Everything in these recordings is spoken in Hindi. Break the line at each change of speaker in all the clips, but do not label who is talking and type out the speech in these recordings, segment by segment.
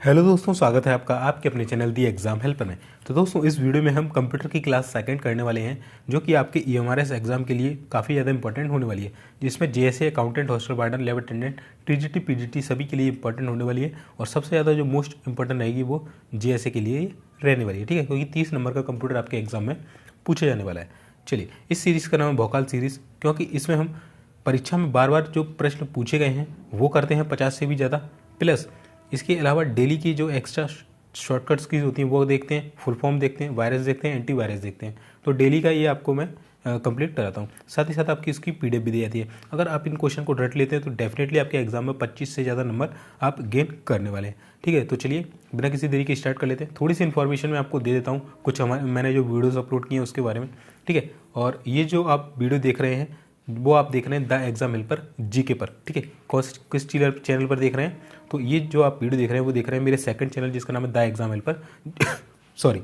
हेलो दोस्तों, स्वागत है आपका आपके अपने चैनल दी एग्जाम हेल्पर में। तो दोस्तों, इस वीडियो में हम कंप्यूटर की क्लास सेकंड करने वाले हैं, जो कि आपके ईएमआरएस एग्जाम के लिए काफ़ी ज़्यादा इंपॉर्टेंट होने वाली है, जिसमें JSA, accountant, hostel warden, lab attendant, TGT, PGT सभी के लिए इंपॉर्टेंट होने वाली है। और सबसे ज़्यादा जो मोस्ट इंपॉर्टेंट रहेगी वो जेएसए के लिए रहने वाली है, ठीक है, क्योंकि 30 नंबर का कंप्यूटर आपके एग्जाम में पूछा जाने वाला है। चलिए, इस सीरीज़ का नाम है भोकाल सीरीज़, क्योंकि इसमें हम परीक्षा में बार बार जो प्रश्न पूछे गए हैं वो करते हैं 50 से भी ज़्यादा, प्लस इसके अलावा डेली की जो एक्स्ट्रा शॉर्टकट्स की होती हैं वो देखते हैं, फुल फॉर्म देखते हैं, वायरस देखते हैं, एंटी वायरस देखते हैं। तो डेली का ये आपको मैं कंप्लीट कराता हूँ। साथ ही साथ आपकी इसकी पीडीएफ भी दी जाती है। अगर आप इन क्वेश्चन को रट लेते हैं तो डेफिनेटली आपके एग्जाम में 25 से ज़्यादा नंबर आप गेन करने वाले हैं, ठीक है। तो चलिए बिना किसी देरी के स्टार्ट कर लेते हैं। थोड़ी सी इन्फॉर्मेशन मैं आपको दे देता हूँ, कुछ मैंने जो वीडियोज़ अपलोड किए हैं उसके बारे में, ठीक है। और ये जो आप वीडियो देख रहे हैं वो आप देख रहे हैं द एग्जाम हेल्पर जीके पर, ठीक है। किस चैनल पर देख रहे हैं? तो ये जो आप वीडियो देख रहे हैं वो देख रहे हैं मेरे सेकंड चैनल जिसका नाम है the exam helper sorry,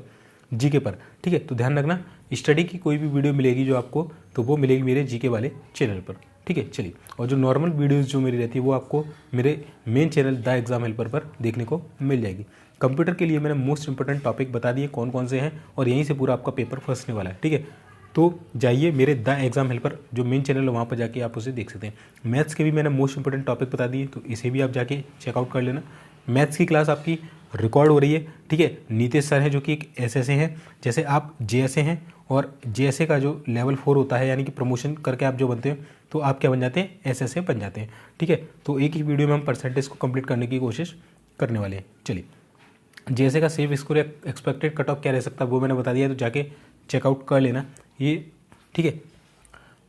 GK पर, ठीक है। तो ध्यान रखना, स्टडी की कोई भी वीडियो मिलेगी जो आपको, तो वो मिलेगी मेरे जीके वाले चैनल पर, ठीक है। चलिए, और जो नॉर्मल वीडियोज़ जो मेरी रहती है वो आपको मेरे main channel the exam helper पर देखने को मिल जाएगी। कंप्यूटर के लिए मैंने मोस्ट इंपॉर्टेंट टॉपिक बता दिए कौन कौन से हैं, और यहीं से पूरा आपका पेपर फंसने वाला है, ठीक है। तो जाइए मेरे द एग्जाम हेल्पर जो मेन चैनल है वहाँ पर जाके आप उसे देख सकते हैं। मैथ्स के भी मैंने मोस्ट इंपॉर्टेंट टॉपिक बता दिए, तो इसे भी आप जाके चेकआउट कर लेना। मैथ्स की क्लास आपकी रिकॉर्ड हो रही है, ठीक है। नीतीश सर हैं जो कि एक एसएसए हैं, जैसे आप जेएसए हैं, और जेएसए का जो लेवल 4 होता है, यानी कि प्रमोशन करके आप जो बनते हैं तो आप क्या बन जाते हैं, एसएसए बन जाते हैं, ठीक है। तो एक ही वीडियो में हम परसेंटेज को कंप्लीट करने की कोशिश करने वाले हैं। चलिए, जेएसए का safe score expected cut off क्या रह सकता है वो मैंने बता दिया, तो जाके चेकआउट कर लेना ये, ठीक है।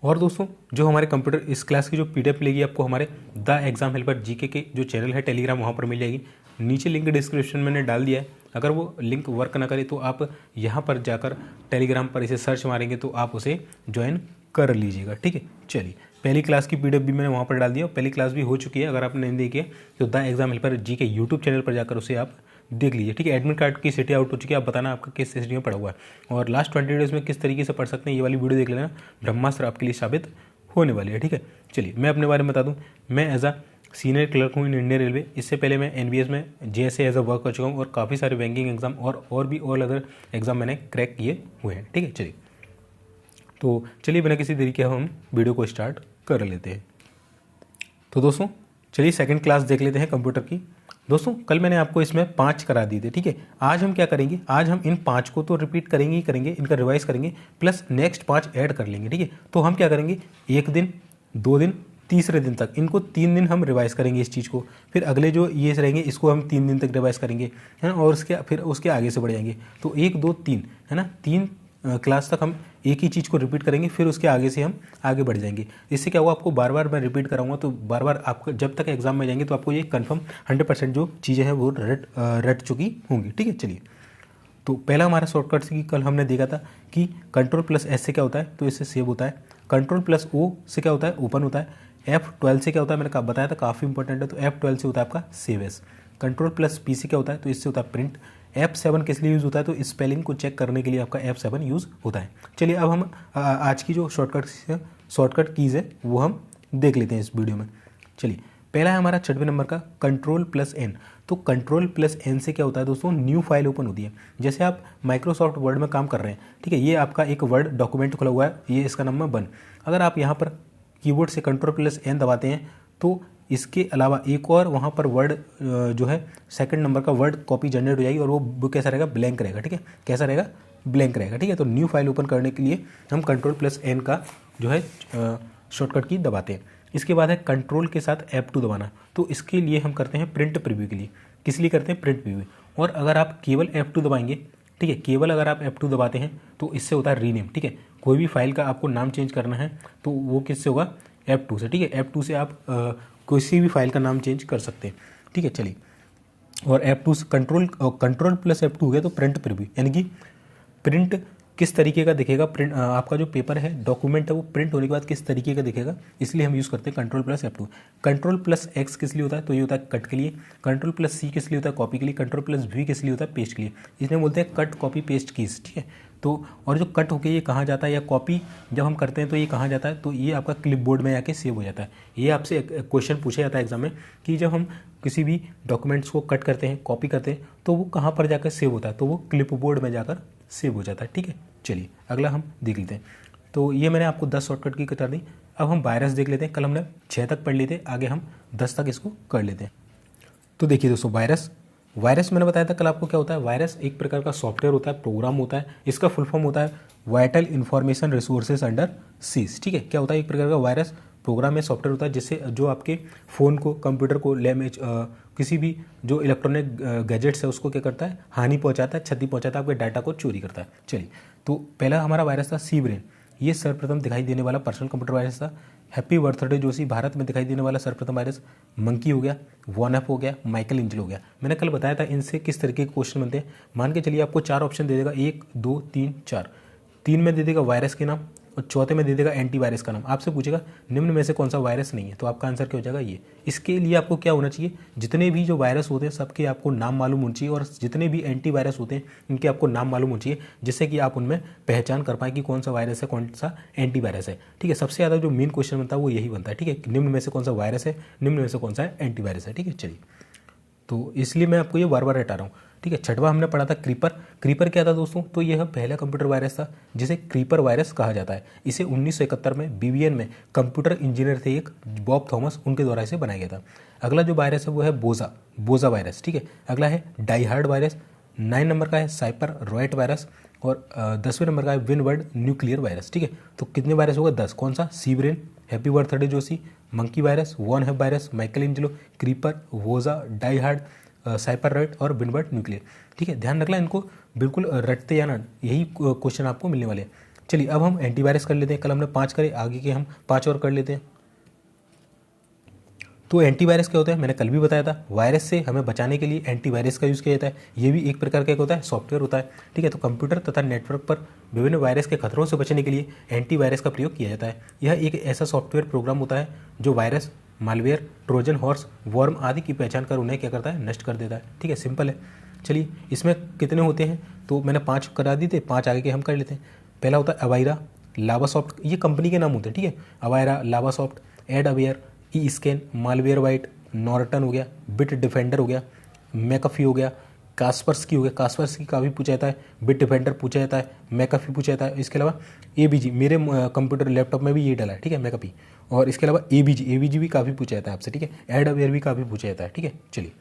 और दोस्तों, जो हमारे कंप्यूटर इस क्लास की जो पीडीएफ मिलेगी आपको हमारे द एग्जाम हेल्पर जीके के जो चैनल है टेलीग्राम, वहाँ पर मिल जाएगी। नीचे लिंक डिस्क्रिप्शन में मैंने डाल दिया है। अगर वो लिंक वर्क ना करे तो आप यहाँ पर जाकर टेलीग्राम पर इसे सर्च मारेंगे तो आप उसे ज्वाइन कर लीजिएगा, ठीक है। चलिए, पहली क्लास की पीडीएफ भी मैंने वहाँ पर डाल दिया, और पहली क्लास भी हो चुकी है। अगर आपने नहीं देखी है तो the exam helper GK YouTube channel पर जाकर उसे आप देख लीजिए, ठीक है। एडमिट कार्ड की सिटी आउट हो चुकी है, आप बताना आपका किस सिटी में पड़ा हुआ है, और लास्ट 20 डेज में किस तरीके से पढ़ सकते हैं ये वाली वीडियो देख लेना, ब्रह्मास्त्र आपके लिए साबित होने वाली है, ठीक है। चलिए, मैं अपने बारे में बता दूं, मैं एज अ सीनियर क्लर्क हूँ इन इंडियन रेलवे। इससे पहले मैं एनबीएस में जेएसए एज अ वर्क कर चुका हूँ, और काफ़ी सारे बैंकिंग एग्जाम और भी ऑल अदर एग्जाम मैंने क्रैक किए हुए हैं, ठीक है। चलिए, तो चलिए बिना किसी देरी के हम वीडियो को स्टार्ट कर लेते हैं। तो दोस्तों, चलिए सेकंड क्लास देख लेते हैं कंप्यूटर की। दोस्तों, कल मैंने आपको इसमें 5 करा दिए थे, ठीक है। आज हम क्या करेंगे, आज हम इन 5 को तो रिपीट करेंगे ही करेंगे, इनका रिवाइज करेंगे, प्लस नेक्स्ट 5 ऐड कर लेंगे, ठीक है। तो हम क्या करेंगे, 1 दिन, 2 दिन, तीसरे दिन तक इनको 3 दिन हम रिवाइज करेंगे इस चीज़ को। फिर अगले जो ये रहेंगे इसको हम 3 दिन तक रिवाइज करेंगे, है ना। और फिर उसके आगे से बढ़ जाएंगे। तो 1, 2, 3, है ना, 3 क्लास तक हम एक ही चीज़ को रिपीट करेंगे, फिर उसके आगे से हम आगे बढ़ जाएंगे। इससे क्या होगा, आपको बार बार मैं रिपीट कराऊंगा तो बार बार आपको जब तक एग्जाम में जाएंगे तो आपको ये कंफर्म 100% जो चीज़ें हैं वो रट चुकी होंगी, ठीक है। चलिए, तो पहला हमारा शॉर्टकट की कल हमने देखा था कि कंट्रोल प्लस एस से क्या होता है, तो इससे सेव होता है। कंट्रोल प्लस ओ से क्या होता है, ओपन होता है। F12 से क्या होता है, मैंने बताया था, काफ़ी इंपॉर्टेंट है। तो F12 से होता है आपका save S. Control plus P से क्या होता है, तो इससे होता है प्रिंट। F7 किस लिए यूज़ होता है, तो स्पेलिंग को चेक करने के लिए आपका F7 यूज़ होता है। चलिए, अब हम आज की जो शॉर्टकट कीज़ है वो हम देख लेते हैं इस वीडियो में। चलिए, पहला है हमारा 6वें नंबर का कंट्रोल प्लस एन। तो कंट्रोल प्लस एन से क्या होता है दोस्तों, न्यू फाइल ओपन होती है। जैसे आप माइक्रोसॉफ्ट वर्ड में काम कर रहे हैं, ठीक है, ये आपका एक वर्ड डॉक्यूमेंट खुला हुआ है, ये इसका नाम है वन। अगर आप यहाँ पर कीबोर्ड से कंट्रोल प्लस एन दबाते हैं तो इसके अलावा एक और वहाँ पर वर्ड जो है सेकंड नंबर का वर्ड कॉपी जनरेट हो जाएगी, और वो कैसा रहेगा, ब्लैंक रहेगा, ठीक है। कैसा रहेगा, ब्लैंक रहेगा, ठीक है। तो न्यू फाइल ओपन करने के लिए हम कंट्रोल प्लस एन का जो है शॉर्टकट की दबाते हैं। इसके बाद है कंट्रोल के साथ F2 दबाना। तो इसके लिए हम करते हैं प्रिंट प्रीव्यू के लिए। किस लिए करते हैं, प्रिंट प्रीव्यू। और अगर आप केवल F2 दबाएंगे, ठीक है, केवल अगर आप F2 दबाते हैं तो इससे होता है रीनेम, ठीक है। कोई भी फाइल का आपको नाम चेंज करना है तो वो किससे होगा, F2 से, ठीक है। F2 से आप किसी भी फाइल का नाम चेंज कर सकते हैं, ठीक है। चलिए, और F2 से कंट्रोल प्लस F2 हो गया तो प्रिंट प्रीव्यू, यानी कि प्रिंट किस तरीके का दिखेगा, प्रिंट आपका जो पेपर है डॉक्यूमेंट है वो प्रिंट होने के बाद किस तरीके का दिखेगा, इसलिए हम यूज़ करते हैं Ctrl+F2। Ctrl+X किस लिए होता है, तो ये होता है कट के लिए। Ctrl+C किस लिए होता है, कॉपी के लिए। Ctrl+V किस लिए होता है, पेस्ट के लिए। इसमें बोलते हैं कट कॉपी पेस्ट कीज, ठीक है। तो और जो कट होके ये कहाँ जाता है या कॉपी जब हम करते हैं तो ये कहाँ जाता है, तो ये आपका क्लिपबोर्ड में आके सेव हो जाता है। ये आपसे क्वेश्चन पूछा जाता है एग्जाम में कि जब हम किसी भी डॉक्यूमेंट्स को कट करते हैं, कॉपी करते हैं, तो वो कहाँ पर जाकर सेव होता है, तो वो क्लिपबोर्ड में जाकर सेव हो जाता है, ठीक है। चलिए अगला हम देख लेते हैं। तो ये मैंने आपको 10 शॉर्टकट की कर दी। अब हम वायरस देख लेते हैं। कल हमने 6 तक पढ़ लेते, आगे हम 10 तक इसको कर लेते हैं। तो देखिए दोस्तों, वायरस मैंने बताया था कल आपको क्या होता है। वायरस एक प्रकार का सॉफ्टवेयर होता है, प्रोग्राम होता है। इसका फुल फॉर्म होता है vital information resources under seize, ठीक है। क्या होता है, एक प्रकार का वायरस प्रोग्राम है, सॉफ्टवेयर होता है जिससे जो आपके फ़ोन को, कंप्यूटर को, लैमेज किसी भी जो इलेक्ट्रॉनिक गैजेट्स है उसको क्या करता है, हानि पहुंचाता है, क्षति पहुंचाता है, आपके डाटा को चोरी करता है। चलिए, तो पहला हमारा वायरस था सी ब्रेन। ये सर्वप्रथम दिखाई देने वाला पर्सनल कंप्यूटर वायरस था। हैप्पी बर्थडे जोशी भारत में दिखाई देने वाला सर्वप्रथम वायरस मंकी हो गया, वॉनअप हो गया, माइकल एंजलो हो गया। मैंने कल बताया था इनसे किस तरीके के क्वेश्चन बनते हैं। मान के चलिए आपको 4 ऑप्शन दे देगा, 1 2 3 4। 3 में दे देगा वायरस के नाम और चौथे में दे देगा एंटीवायरस का नाम। आपसे पूछेगा निम्न में से कौन सा वायरस नहीं है, तो आपका आंसर क्या हो जाएगा, ये। इसके लिए आपको क्या होना चाहिए, जितने भी जो वायरस होते हैं सबके आपको नाम मालूम होना चाहिए और जितने भी एंटीवायरस होते हैं इनके आपको नाम मालूम होना चाहिए, जिससे कि आप उनमें पहचान कर पाए कि कौन सा वायरस है, कौन सा एंटीवायरस है, ठीक है। सबसे ज़्यादा जो मेन क्वेश्चन बनता है वो यही बनता है, ठीक है। निम्न में से कौन सा वायरस है, निम्न में से कौन सा एंटीवायरस है, ठीक है। चलिए, तो इसलिए मैं आपको ये बार बार हटा रहा हूँ, ठीक है। छठवां हमने पढ़ा था क्रीपर क्या था दोस्तों, तो यह पहला कंप्यूटर वायरस था जिसे क्रीपर वायरस कहा जाता है। इसे 1971 में बीबीएन में कंप्यूटर इंजीनियर थे एक बॉब थॉमस, उनके द्वारा इसे बनाया गया था। अगला जो वायरस है वो है बोजा वायरस, ठीक है। अगला है डाईहार्ड वायरस। 9 नंबर का है साइपर रॉयट वायरस और 10वें नंबर का है विनवर्ड न्यूक्लियर वायरस, ठीक है। तो कितने वायरस होगा, 10। कौन सा, C brain, happy birthday Joshi, monkey virus, वॉन हेप वायरस, माइकल एंजलो, क्रीपर, वोजा, डाईहार्ड, साइपर रॉयट और विनवर्ड न्यूक्लियर, ठीक है। ध्यान रखना, इनको बिल्कुल रटते जाना, यही क्वेश्चन आपको मिलने वाले हैं। चलिए, अब हम एंटीवायरस कर लेते हैं। कल हमने 5 करे, आगे के हम 5 और कर लेते हैं। तो एंटीवायरस क्या होता है, मैंने कल भी बताया था। वायरस से हमें बचाने के लिए एंटीवायरस का यूज़ किया जाता है। ये भी एक प्रकार का होता है, सॉफ्टवेयर होता है, ठीक है। तो कंप्यूटर तथा नेटवर्क पर विभिन्न वायरस के खतरों से बचने के लिए एंटीवायरस का प्रयोग किया जाता है। यह एक ऐसा सॉफ्टवेयर प्रोग्राम होता है जो virus, malware, Trojan horse, worm आदि की पहचान कर उन्हें क्या करता है, नष्ट कर देता है, ठीक है। सिंपल है। चलिए, इसमें कितने होते हैं, तो मैंने 5 करा दी थे, 5 आगे के हम कर लेते हैं। पहला होता है अवायरा, लावासॉफ्ट, ये कंपनी के नाम होते हैं, ठीक है। अवायरा, लावासॉफ्ट, एडअवेयर, ई स्कैन, मालवेयर वाइट, नॉर्टन हो गया, बिट डिफेंडर हो गया, मैकफी हो गया, कास्पर्सकी हो गया। कास्पर्सकी का भी पूछा जाता है, बिट डिफेंडर पूछा जाता है, मैकफी पूछा जाता है। इसके अलावा एबीजी, मेरे कंप्यूटर लैपटॉप में भी ये डाला है, ठीक है, मैकफी। और इसके अलावा एबीजी भी काफ़ी पूछा जाता है आपसे, ठीक है। एडअवेयर भी काफ़ी पूछा जाता है, ठीक है। चलिए,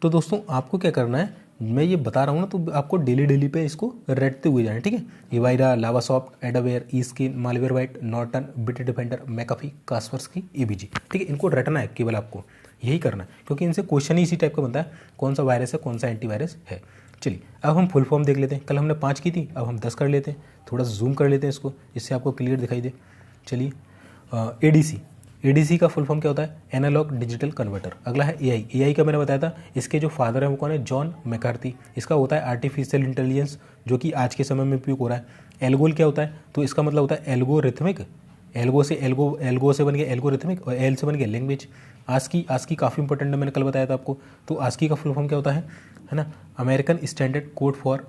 तो दोस्तों आपको क्या करना है, मैं ये बता रहा हूँ ना, तो आपको डेली पे इसको रटते हुए जाना, ठीक है। Avira, Lavasoft, Adaware, eScan, malware white, Norton, Bitdefender, McAfee, Kaspersky, AVG, ठीक है। इनको रटना है, केवल आपको यही करना है, क्योंकि इनसे क्वेश्चन ही इसी टाइप का बनता है, कौन सा वायरस है, कौन सा एंटीवायरस है। चलिए, अब हम फुल फॉर्म देख लेते हैं। कल हमने 5 की थी, अब हम 10 कर लेते हैं। थोड़ा जूम कर लेते हैं इसको, इससे आपको क्लियर दिखाई दे। चलिए, एडीसी का फुल फॉर्म क्या होता है, एनालॉग डिजिटल कन्वर्टर। अगला है एआई का मैंने बताया था, इसके जो फादर हैं वो कौन है, जॉन मैकार्थी। इसका होता है आर्टिफिशियल इंटेलिजेंस, जो कि आज के समय में उपयोग हो रहा है। एल्गोल क्या होता है, तो इसका मतलब होता है एल्गोरिथमिक। एल्गो से बन गया एल्गोरिथमिक और एल से बन गया लैंग्वेज। आस्की काफ़ी इंपॉर्टेंट है, मैंने कल बताया था आपको। तो आस्की का फुल फॉर्म क्या होता है ना, अमेरिकन स्टैंडर्ड कोड फॉर।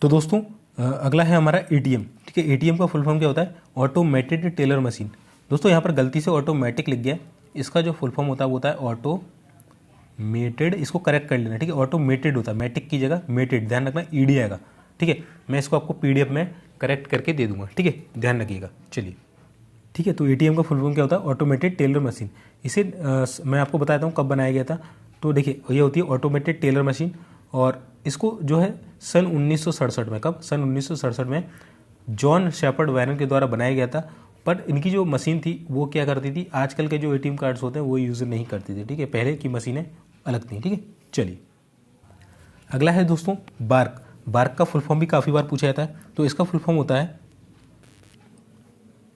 तो दोस्तों अगला है हमारा एटीएम, ठीक है। एटीएम का फुल फॉर्म क्या होता है, ऑटोमेटेड टेलर मशीन। दोस्तों यहाँ पर गलती से ऑटोमेटिक लिख गया, इसका जो फुल फॉर्म होता है वो होता है ऑटोमेटेड। इसको करेक्ट कर लेना, ठीक है। ऑटोमेटेड होता है, मैटिक की जगह मेटेड, ध्यान रखना, ईडी आएगा, ठीक है। मैं इसको आपको पीडीएफ में करेक्ट करके दे दूंगा, ठीक है, ध्यान रखिएगा। चलिए, ठीक है। तो एटीएम का फुल फॉर्म क्या होता है, ऑटोमेटेड टेलर मशीन। इसे मैं आपको बताता हूँ कब बनाया गया था। तो देखिए, ये होती है ऑटोमेटेड टेलर मशीन, और इसको जो है सन 1967 में, कब, सन 1967 में जॉन शेपर्ड वैरन के द्वारा बनाया गया था। पर इनकी जो मशीन थी वो क्या करती थी, आजकल के जो एटीएम कार्ड्स होते हैं वो यूज़ नहीं करती थी, ठीक है। पहले की मशीनें अलग थी, ठीक है। चलिए, अगला है दोस्तों बार्क का फुल फॉर्म भी काफ़ी बार पूछा जाता है। तो इसका फुल फॉर्म होता है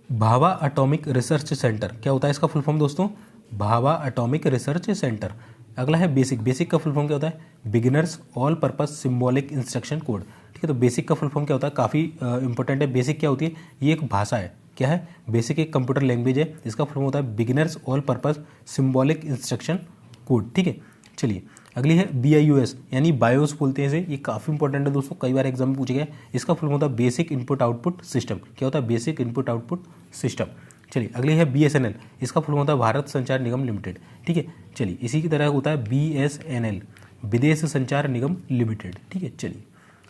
भाभा एटॉमिक रिसर्च सेंटर। क्या होता है इसका फुल फॉर्म दोस्तों, भाभा एटॉमिक रिसर्च सेंटर। अगला है बेसिक। बेसिक का फुल फॉर्म क्या होता है? Beginners all purpose symbolic instruction code. ठीक है, तो बेसिक का फुल फॉर्म क्या होता है? काफ़ी इंपॉर्टेंट है। बेसिक क्या होती है? ये एक भाषा है। क्या है? बेसिक एक कंप्यूटर लैंग्वेज है। इसका फुल फॉर्म होता है beginners all purpose symbolic instruction code. ठीक है, चलिए अगली है BIOS, यानी बायोस बोलते हैं इसे। ये काफ़ी इंपॉर्टेंट है दोस्तों, कई बार एग्जाम में पूछा गया है। इसका फुल फॉर्म होता है बेसिक इनपुट आउटपुट सिस्टम। क्या होता है? Basic input output system. चलिए अगली है BSNL। इसका फुल फॉर्म होता है भारत संचार निगम लिमिटेड। ठीक है, चलिए इसी की तरह होता है BSNL, विदेश संचार निगम लिमिटेड। ठीक है, चलिए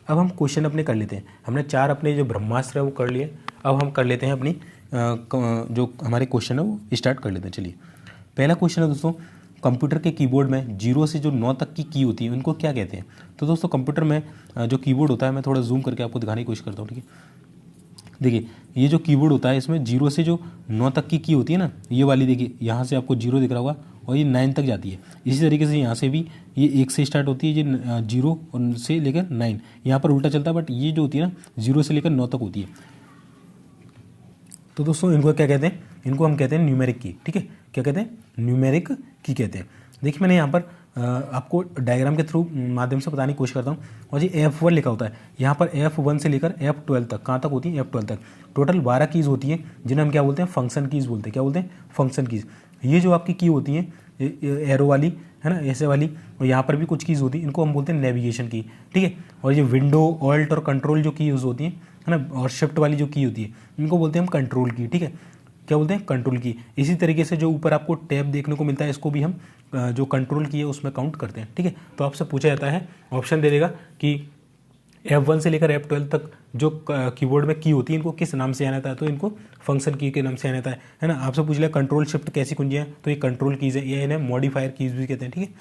अब हम क्वेश्चन अपने कर लेते हैं। हमने 4 अपने जो ब्रह्मास्त्र है वो कर लिए। अब हम कर लेते हैं अपनी जो हमारे क्वेश्चन है वो स्टार्ट कर लेते हैं। चलिए पहला क्वेश्चन है दोस्तों, कंप्यूटर के कीबोर्ड में 0 से जो 9 तक की होती है उनको क्या कहते हैं? तो दोस्तों कंप्यूटर में जो कीबोर्ड होता है, मैं थोड़ा जूम करके आपको दिखाने की कोशिश करता हूँ। ठीक है, देखिए ये जो कीबोर्ड होता है इसमें 0 से जो 9 तक की होती है ना, ये वाली देखिए, यहाँ से आपको 0 दिख रहा होगा और ये 9 तक जाती है। इसी तरीके से यहाँ से भी ये 1 से स्टार्ट होती है, ये 0 से लेकर 9। यहाँ पर उल्टा चलता है, बट ये जो होती है ना 0 से लेकर 9 तक होती है। तो दोस्तों इनको क्या कहते हैं? इनको हम कहते हैं न्यूमेरिक की। ठीक है, क्या कहते हैं? न्यूमेरिक की कहते हैं। देखिए मैंने यहाँ पर आपको डायग्राम के थ्रू माध्यम से बताने की कोशिश करता हूँ। और ये F1 लिखा होता है, यहाँ पर F1 से लेकर F12 तक। कहाँ तक होती है? F12 तक। टोटल 12 कीज़ होती हैं, जिन्हें हम क्या बोलते हैं? फंक्शन कीज़ बोलते हैं। क्या बोलते हैं? Function keys. ये जो आपकी की होती हैं एरो वाली है ना, ऐसे वाली, और यहाँ पर भी कुछ कीज़ होती हैं, इनको हम बोलते हैं नेविगेशन की। ठीक है, और ये विंडो, ऑल्ट और कंट्रोल जो की यूज़ होती हैं है ना, और शिफ्ट वाली जो की होती है, इनको बोलते हैं हम कंट्रोल की। ठीक है, क्या बोलते हैं? कंट्रोल की। इसी तरीके से जो ऊपर आपको टैब देखने को मिलता है, इसको भी हम जो कंट्रोल की है उसमें काउंट करते हैं। ठीक है, तो आपसे पूछा जाता है, ऑप्शन दे देगा कि F1 से लेकर F12 तक जो कीबोर्ड में की होती है इनको किस नाम से जाना जाता है? तो इनको फंक्शन की के नाम से जाना जाता है ना। आपसे पूछ लिया कंट्रोल शिफ्ट कैसी कुंजियाँ, तो ये कंट्रोल कीज़ है, ये इन्हें मॉडिफायर कीज़ भी कहते हैं। ठीक है,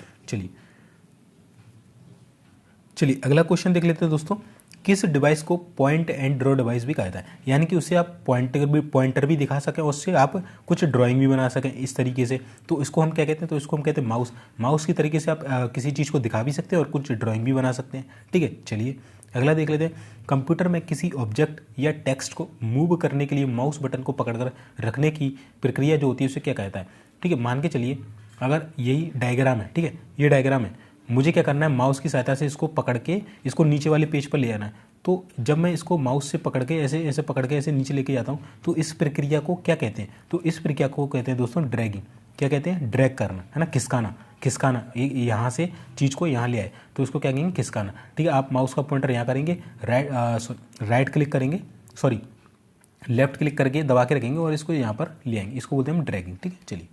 चलिए अगला क्वेश्चन देख लेते हैं दोस्तों। किस डिवाइस को पॉइंट एंड ड्रॉ डिवाइस भी कहा जाता है? यानी कि उससे आप पॉइंटर भी दिखा सकें और उससे आप कुछ ड्राइंग भी बना सकें इस तरीके से। तो इसको हम क्या कहते हैं? तो इसको हम कहते हैं माउस। माउस की तरीके से आप किसी चीज़ को दिखा भी सकते हैं और कुछ ड्राइंग भी बना सकते हैं। ठीक है, चलिए अगला देख लेते हैं। कंप्यूटर में किसी ऑब्जेक्ट या टेक्स्ट को मूव करने के लिए माउस बटन को पकड़कर रखने की प्रक्रिया जो होती है उसे क्या कहता है? ठीक है, मान के चलिए अगर यही डायग्राम है, ठीक है, ये डायग्राम है, मुझे क्या करना है? माउस की सहायता से इसको पकड़ के इसको नीचे वाले पेज पर ले आना है। तो जब मैं इसको माउस से पकड़ के ऐसे ऐसे पकड़ के ऐसे नीचे लेके जाता हूँ, तो इस प्रक्रिया को क्या कहते हैं? तो इस प्रक्रिया को कहते हैं दोस्तों ड्रैगिंग। क्या कहते हैं? ड्रैग करना, है ना, खिसकाना। खिसकाना, यहाँ से चीज़ को यहाँ ले आए तो इसको क्या कहेंगे? खिसकाना। ठीक है, आप माउस का पॉइंटर यहाँ करेंगे, राइट क्लिक करेंगे, सॉरी लेफ्ट क्लिक करके दबा के रखेंगे और इसको यहाँ पर ले आएंगे, इसको बोलते हैं हम ड्रैगिंग। ठीक है, चलिए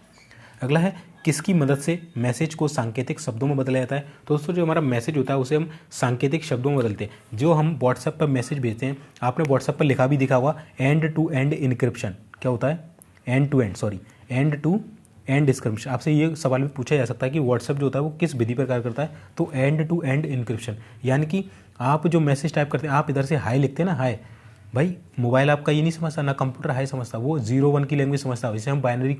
अगला है, किसकी मदद से मैसेज को सांकेतिक शब्दों में बदला जाता है? तो दोस्तों जो हमारा मैसेज होता है उसे हम सांकेतिक शब्दों में बदलते हैं। जो हम व्हाट्सएप पर मैसेज भेजते हैं, आपने व्हाट्सएप पर लिखा भी दिखा हुआ एंड टू एंड इनक्रिप्शन। क्या होता है? End to end encryption. आपसे ये सवाल भी पूछा जा सकता है कि व्हाट्सएप जो होता है वो किस विधि पर कार्य करता है? तो एंड टू एंड इनक्रिप्शन। यानी कि आप जो मैसेज टाइप करते हैं, आप इधर से हाई लिखते हैं ना, हाई, भाई मोबाइल आपका ये नहीं समझता, ना कंप्यूटर हाई समझता, वो 0-1 की लैंग्वेज समझता है, जिसे हम बाइनरी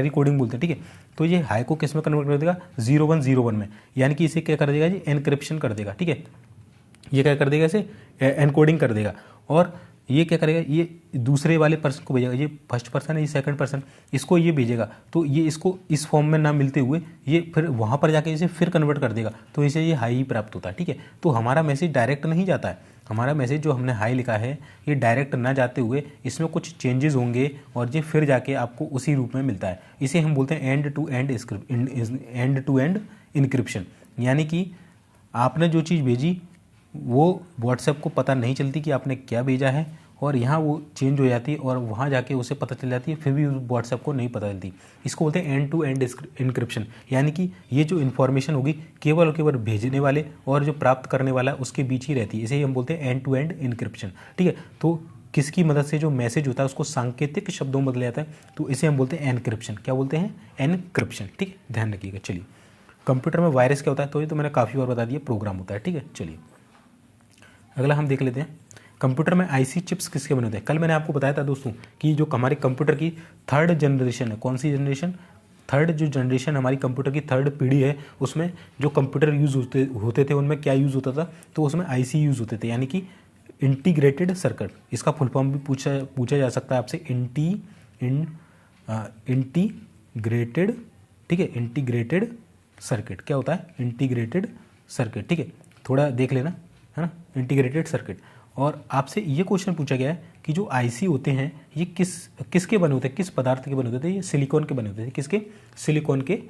कोडिंग बोलते हैं। ठीक है, तो ये हाई को किस में कन्वर्ट कर देगा? 0-1 में, यानी कि इसे क्या कर देगा जी? एनक्रिप्शन कर देगा। ठीक है, ये क्या कर देगा? इसे एनकोडिंग कर देगा। और ये क्या करेगा? ये दूसरे वाले पर्सन को भेजेगा, ये फर्स्ट पर्सन है, ये सेकंड पर्सन, इसको ये भेजेगा, तो ये इसको इस फॉर्म में ना मिलते हुए ये फिर वहाँ पर जाके इसे फिर कन्वर्ट कर देगा, तो इसे ये हाई ही प्राप्त होता है। ठीक है, तो हमारा मैसेज डायरेक्ट नहीं जाता है। हमारा मैसेज जो हमने हाई लिखा है ये डायरेक्ट ना जाते हुए इसमें कुछ चेंजेस होंगे और ये फिर जाके आपको उसी रूप में मिलता है। इसे हम बोलते हैं एंड टू एंड इनक्रिप्शन। यानी कि आपने जो चीज़ भेजी वो व्हाट्सएप को पता नहीं चलती कि आपने क्या भेजा है, और यहाँ वो चेंज हो जाती है और वहाँ जाके उसे पता चल जाती है, फिर भी व्हाट्सएप को नहीं पता चलती। इसको बोलते हैं एंड टू एंड इनक्रिप्शन। यानी कि ये जो इन्फॉर्मेशन होगी केवल और केवल भेजने वाले और जो प्राप्त करने वाला उसके बीच ही रहती है, इसे हम बोलते हैं एंड टू एंड इनक्रिप्शन। ठीक है, तो किसकी मदद से जो मैसेज होता है उसको सांकेतिक शब्दों में बदला जाता है, तो इसे हम बोलते हैं एनक्रिप्शन। क्या बोलते हैं? एनक्रिप्शन। ठीक है, ध्यान रखिएगा। चलिए कंप्यूटर में वायरस क्या होता है? तो ये तो मैंने काफ़ी बार बता दिया, प्रोग्राम होता है। ठीक है, चलिए अगला हम देख लेते हैं, कंप्यूटर में आईसी चिप्स किसके बने होते हैं? कल मैंने आपको बताया था दोस्तों कि जो हमारे कंप्यूटर की थर्ड जनरेशन है, कौन सी जनरेशन? थर्ड जो जनरेशन हमारी कंप्यूटर की थर्ड पीढ़ी है, उसमें जो कंप्यूटर यूज़ होते थे उनमें क्या यूज़ होता था? तो उसमें आईसी यूज़ होते थे, यानी कि इंटीग्रेटेड सर्किट। इसका फुल फॉर्म भी पूछा जा सकता है आपसे, इंटीग्रेटेड ठीक है, इंटीग्रेटेड सर्किट क्या होता है, इंटीग्रेटेड सर्किट, ठीक है, थोड़ा देख लेना, है ना, इंटीग्रेटेड सर्किट। और आपसे ये क्वेश्चन पूछा गया है कि जो आईसी होते हैं ये किसके बने होते हैं, किस पदार्थ के बने होते हैं, ये सिलिकॉन के बने होते हैं, किसके, सिलिकॉन के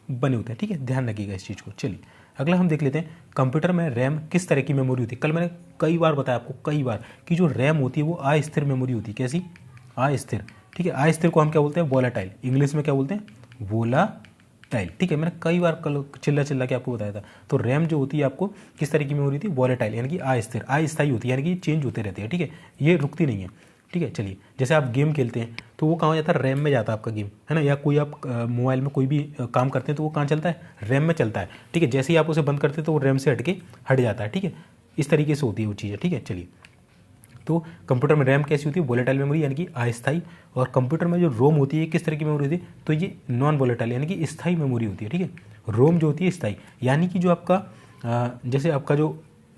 बने होते हैं, ठीक है, ध्यान रखिएगा इस चीज़ को। चलिए अगला हम देख लेते हैं, कंप्यूटर में रैम किस तरह की मेमोरी होती है। कल मैंने कई बार बताया आपको, कई बार, कि जो रैम होती है वो अस्थिर मेमोरी होती है। कैसी, अस्थिर, ठीक है, अस्थिर को हम क्या बोलते हैं, वोलाटाइल, इंग्लिश में क्या बोलते हैं, वोलाटाइल, ठीक है, मैंने कई बार कल चिल्ला के आपको बताया था। तो रैम जो होती है आपको किस तरह की मेमोरी होती है, वोलाटाइल, यानी कि अस्थिर, अस्थायी होती है, यानी कि चेंज होते रहते हैं, ठीक है, ये रुकती नहीं है, ठीक है। चलिए जैसे आप गेम खेलते हैं तो वो कहाँ जाता है, रैम में जाता है आपका गेम, है ना, या कोई आप मोबाइल में कोई भी काम करते हैं तो वो कहाँ चलता है, रैम में चलता है, ठीक है। जैसे ही आप उसे बंद करते हैं तो वो रैम से हट जाता है, ठीक है, इस तरीके से होती है वो चीज़ें, ठीक है। चलिए तो कंप्यूटर में रैम कैसी होती है, वोलेटाइल मेमोरी, यानी कि अस्थायी। और कंप्यूटर में जो रोम होती है किस तरह की मेमोरी होती है, तो ये नॉन वोलेटाइल यानी कि स्थायी मेमोरी होती है, ठीक है। रोम जो होती है स्थायी, यानी कि जो आपका जैसे आपका जो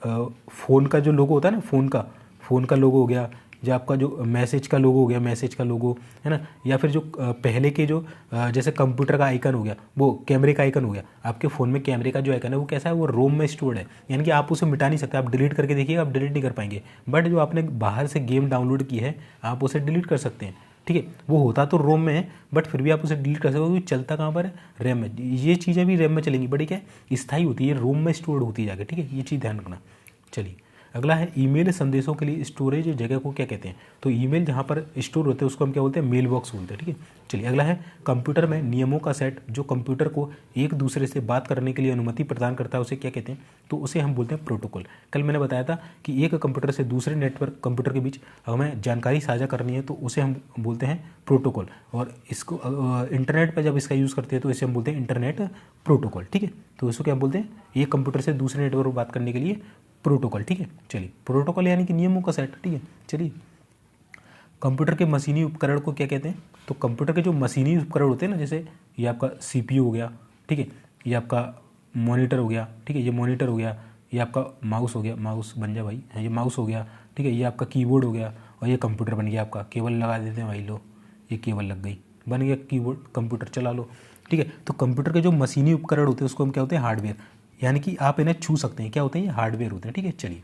फ़ोन का जो लोगो होता है ना, फ़ोन का लोगो हो गया, जो आपका जो मैसेज का लोगो हो गया, मैसेज का लोगो, है ना, या फिर जो पहले के जो जैसे कंप्यूटर का आइकन हो गया, वो कैमरे का आइकन हो गया, आपके फ़ोन में कैमरे का जो आइकन है वो कैसा है, वो रोम में स्टोर्ड है, यानी कि आप उसे मिटा नहीं सकते। आप डिलीट करके देखिएगा, आप डिलीट नहीं कर पाएंगे, बट जो आपने बाहर से गेम डाउनलोड की है आप उसे डिलीट कर सकते हैं, ठीक है। वो होता तो रोम में है बट फिर भी आप उसे डिलीट कर सकते हो, चलता कहाँ पर है, रैम में। ये चीज़ें भी रैम में चलेंगी, बट क्या है, स्थायी होती है, रोम में स्टोर्ड होती है जाके, ठीक है, ये चीज़ ध्यान रखना। चलिए अगला है, ईमेल संदेशों के लिए स्टोरेज जगह को क्या कहते हैं। तो ईमेल जहाँ पर स्टोर होते हैं उसको हम क्या बोलते हैं, मेल बॉक्स बोलते हैं, ठीक है। चलिए अगला है, कंप्यूटर में नियमों का सेट जो कंप्यूटर को एक दूसरे से बात करने के लिए अनुमति प्रदान करता है उसे क्या कहते हैं, तो उसे हम बोलते हैं प्रोटोकॉल। कल मैंने बताया था कि एक कंप्यूटर से दूसरे नेटवर्क कंप्यूटर के बीच हमें जानकारी साझा करनी है तो उसे हम बोलते हैं प्रोटोकॉल। और इसको इंटरनेट पर जब इसका यूज़ करते हैं तो इसे हम बोलते हैं इंटरनेट प्रोटोकॉल, ठीक है। तो इसको क्या बोलते हैं, एक कंप्यूटर से दूसरे नेटवर्क पर बात करने के लिए प्रोटोकॉल, ठीक है। चलिए प्रोटोकॉल यानी कि नियमों का सेट, ठीक है। चलिए कंप्यूटर के मशीनी उपकरण को क्या कहते हैं, तो कंप्यूटर के जो मशीनी उपकरण होते हैं ना, जैसे ये आपका सीपीयू हो गया, ठीक है, ये आपका मॉनिटर हो गया, ठीक है, ये मॉनिटर हो गया, ये आपका माउस हो गया, माउस बन जा भाई, ये माउस हो गया, ठीक है, ये आपका कीबोर्ड हो गया, और ये कंप्यूटर बन गया आपका। केबल लगा देते हैं भाई, लो ये केबल लग गई, बन गया कीबोर्ड, कंप्यूटर चला लो, ठीक है। तो कंप्यूटर के जो मशीनी उपकरण होते हैं उसको हम क्या होते हैं, हार्डवेयर, यानी कि आप इन्हें छू सकते हैं, क्या होते हैं, ये हार्डवेयर होते हैं, ठीक है। चलिए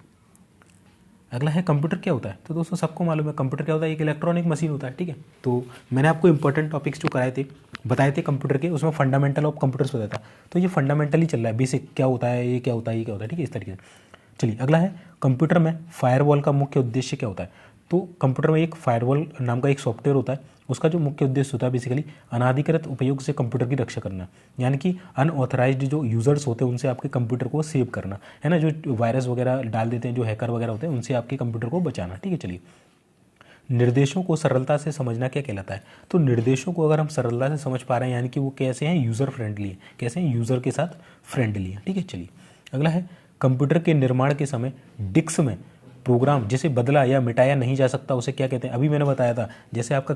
अगला है, कंप्यूटर क्या होता है। तो दोस्तों सबको मालूम है कंप्यूटर क्या होता है, एक इलेक्ट्रॉनिक मशीन होता है, ठीक है। तो मैंने आपको इंपॉर्टेंट टॉपिक्स जो बताए थे कंप्यूटर के, उसमें फंडामेंटल ऑफ कंप्यूटर्स बताया था। तो ये फंडामेंटल ही चल रहा है, बेसिक क्या होता है, ये क्या होता है, ये क्या होता है, ठीक है, इस तरीके से। चलिए अगला है, कंप्यूटर में फायरवॉल का मुख्य उद्देश्य क्या होता है। तो कंप्यूटर में एक फायरवॉल नाम का एक सॉफ्टवेयर होता है, उसका जो मुख्य उद्देश्य होता है बेसिकली अनाधिकृत उपयोग से कंप्यूटर की रक्षा करना, यानी कि अनऑथराइज्ड जो यूजर्स होते हैं उनसे आपके कंप्यूटर को सेव करना, है ना, जो वायरस वगैरह डाल देते हैं, जो हैकर वगैरह होते हैं उनसे आपके कंप्यूटर को बचाना, ठीक है। चलिए निर्देशों को सरलता से समझना क्या कहलाता है। तो निर्देशों को अगर हम सरलता से समझ पा रहे हैं यानी कि वो कैसे हैं, यूज़र फ्रेंडली है, कैसे हैं, यूज़र के साथ फ्रेंडली है, ठीक है। चलिए अगला है, कंप्यूटर के निर्माण के समय डिस्क में प्रोग्राम जिसे बदला या मिटाया नहीं जा सकता उसे क्या कहते हैं। अभी मैंने बताया था जैसे आपका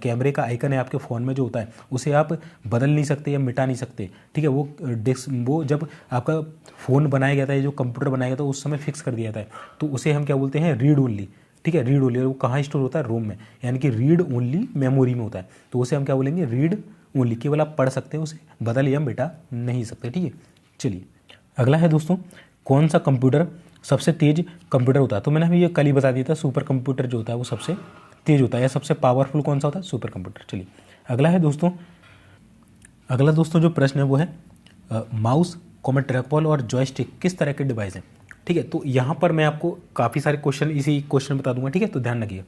कैमरे का आइकन है आपके फ़ोन में जो होता है उसे आप बदल नहीं सकते या मिटा नहीं सकते, ठीक है। वो डिस्क, वो जब आपका फ़ोन बनाया गया था, ये जो कंप्यूटर बनाया गया था उस समय फिक्स कर दिया था, तो उसे हम क्या बोलते हैं, रीड ओनली, ठीक है, रीड ओनली। और वो कहाँ स्टोर होता है, रोम में, यानी कि रीड ओनली मेमोरी में होता है, तो उसे हम क्या बोलेंगे, रीड ओनली, केवल आप पढ़ सकते हैं, उसे बदल या मिटा नहीं सकते, ठीक है। चलिए अगला है दोस्तों, कौन सा कंप्यूटर सबसे तेज कंप्यूटर होता है। तो मैंने अभी ये कल ही बता दिया था, सुपर कंप्यूटर जो होता है वो सबसे तेज होता है, या सबसे पावरफुल कौन सा होता है, सुपर कंप्यूटर। चलिए अगला दोस्तों जो प्रश्न है वो है माउस, ट्रैकबॉल और जॉयस्टिक किस तरह के डिवाइस हैं, ठीक है। तो यहाँ पर मैं आपको काफ़ी सारे क्वेश्चन इसी क्वेश्चन बता दूंगा, ठीक है, तो ध्यान रखिए।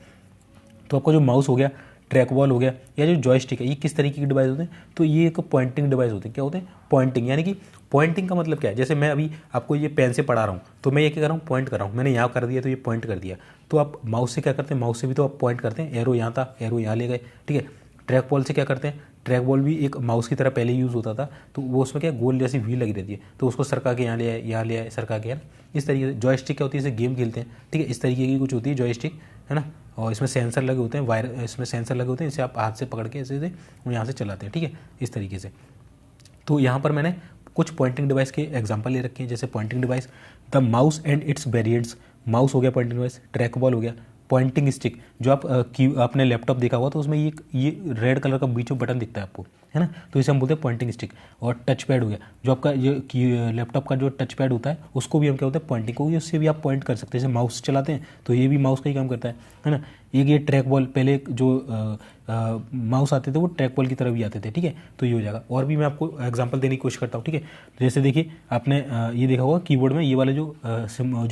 तो आपका जो माउस हो गया, ट्रैकबॉल हो गया, या जो जॉयस्टिक है, ये किस तरीके के डिवाइस होते हैं, तो ये एक पॉइंटिंग डिवाइस होते हैं। क्या होते हैं, पॉइंटिंग, यानी कि पॉइंटिंग का मतलब क्या है, जैसे मैं अभी आपको ये पेन से पढ़ा रहा हूँ तो मैं ये क्या कर रहा हूँ, पॉइंट कर रहा हूँ, मैंने यहाँ कर दिया तो ये पॉइंट कर दिया। तो आप माउस से क्या करते हैं, माउस से भी तो आप पॉइंट करते हैं, एरो यहाँ था, एरो यहाँ ले गए, ठीक है। ट्रैक बॉल से क्या करते हैं, ट्रैक बॉल भी एक माउस की तरह पहले यूज़ होता था, तो वो उसमें क्या गोल जैसी व्हील लगी रहती है, तो उसको सरका के यहाँ ले आए, यहाँ ले आए, सरका के यहाँ, इस तरीके से। जॉयस्टिक क्या होती है, इसे गेम खेलते हैं, ठीक है, इस तरीके की कुछ होती है जॉयस्टिक, है ना। और इसमें सेंसर लगे होते हैं, वायर, इसमें सेंसर लगे होते हैं, इसे आप हाथ से पकड़ के ऐसे से यहाँ से चलाते हैं, ठीक है, इस तरीके से। तो यहाँ पर मैंने कुछ पॉइंटिंग डिवाइस के एग्जांपल ले रखे हैं, जैसे pointing device the mouse and it's variants, mouse हो गया पॉइंटिंग डिवाइस, ट्रैक बॉल हो गया पॉइंटिंग स्टिक, जो आप आपने लैपटॉप देखा हुआ तो उसमें ये रेड कलर का बीच में बटन दिखता है आपको, है ना, तो इसे हम बोलते हैं पॉइंटिंग स्टिक। और टच पैड हो गया, जो आपका ये लैपटॉप का जो टच पैड होता है उसको भी हम क्या होता है पॉइंटिंग, क्योंकि उससे भी आप पॉइंट कर सकते हैं। जैसे माउस चलाते हैं तो ये भी माउस का ही काम करता है ना। एक ये ट्रैक बॉल, पहले जो माउस आते थे वो ट्रैक बॉल की तरह भी आते थे, ठीक है, तो ये हो जाएगा। और भी मैं आपको एग्जांपल देने की कोशिश करता हूँ, ठीक है। जैसे देखिए आपने ये देखा होगा कीबोर्ड में ये वाला जो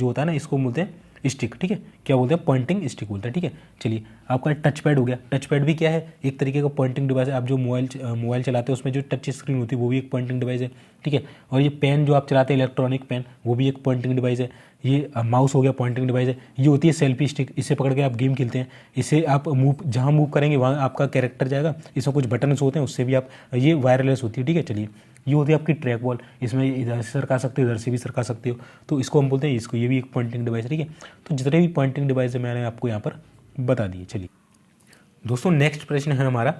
होता है ना, इसको बोलते हैं स्टिक, ठीक है, क्या बोलते हैं पॉइंटिंग स्टिक बोलते हैं, ठीक है। चलिए आपका टच पैड हो गया, टच पैड भी क्या है, एक तरीके का पॉइंटिंग डिवाइस है। आप जो मोबाइल चलाते हैं उसमें जो टच स्क्रीन होती है वो भी एक पॉइंटिंग डिवाइस है, ठीक है। और ये पेन जो आप चलाते हैं इलेक्ट्रॉनिक पेन, वो भी एक पॉइंटिंग डिवाइस है। ये माउस हो गया पॉइंटिंग डिवाइस है। ये होती है सेल्फी स्टिक, इसे पकड़ के आप गेम खेलते हैं, इसे आप जहाँ मूव करेंगे वहाँ आपका कैरेक्टर जाएगा। इसमें कुछ बटन्स होते हैं, उससे भी आप, ये वायरलेस होती है, ठीक है। चलिए ये होती है आपकी ट्रैक बॉल, इसमें इधर से सरका सकते हो, इधर से भी सरका सकते हो, तो इसको हम बोलते हैं इसको, ये भी एक पॉइंटिंग डिवाइस है, ठीक है। तो जितने भी पॉइंटिंग डिवाइस है मैंने आपको यहाँ पर बता दिए। चलिए दोस्तों नेक्स्ट प्रश्न है हमारा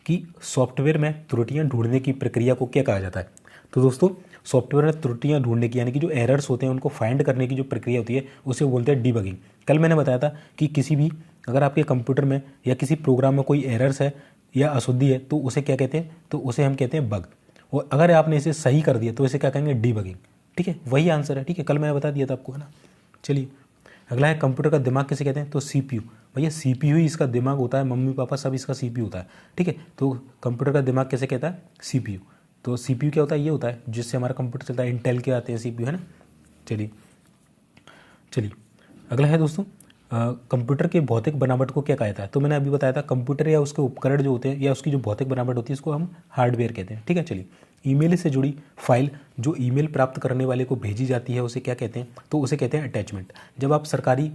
कि सॉफ्टवेयर में त्रुटियां ढूंढने की प्रक्रिया को क्या कहा जाता है। तो दोस्तों सॉफ्टवेयर में त्रुटियां ढूंढने की यानी कि जो एरर्स होते हैं उनको फाइंड करने की जो प्रक्रिया होती है उसे बोलते हैं डीबगिंग। कल मैंने बताया था कि किसी भी अगर आपके कंप्यूटर में या किसी प्रोग्राम में कोई एरर्स है या अशुद्धि है तो उसे क्या कहते हैं, तो उसे हम कहते हैं बग। और अगर आपने इसे सही कर दिया तो इसे क्या कहेंगे, डीबगिंग, ठीक है, वही आंसर है, ठीक है, कल मैंने बता दिया था आपको, है ना। चलिए अगला है कंप्यूटर का दिमाग किसे कहते हैं, तो सीपीयू। भैया सीपीयू ही इसका दिमाग होता है, मम्मी पापा सब इसका सीपीयू होता है, ठीक है। तो कंप्यूटर का दिमाग कैसे कहता है, सीपीयू। तो सीपीयू क्या होता है, ये होता है जिससे हमारा कंप्यूटर चलता है, इंटेल के आते हैं सीपीयू, है ना। चलिए अगला है दोस्तों कंप्यूटर के भौतिक बनावट को क्या कहा जाता है। तो मैंने अभी बताया था कंप्यूटर या उसके उपकरण जो होते हैं या उसकी जो भौतिक बनावट होती है उसको हम हार्डवेयर कहते हैं, ठीक है। चलिए ईमेल से जुड़ी फाइल जो ईमेल प्राप्त करने वाले को भेजी जाती है उसे क्या कहते हैं, तो उसे कहते हैं अटैचमेंट। जब आप सरकारी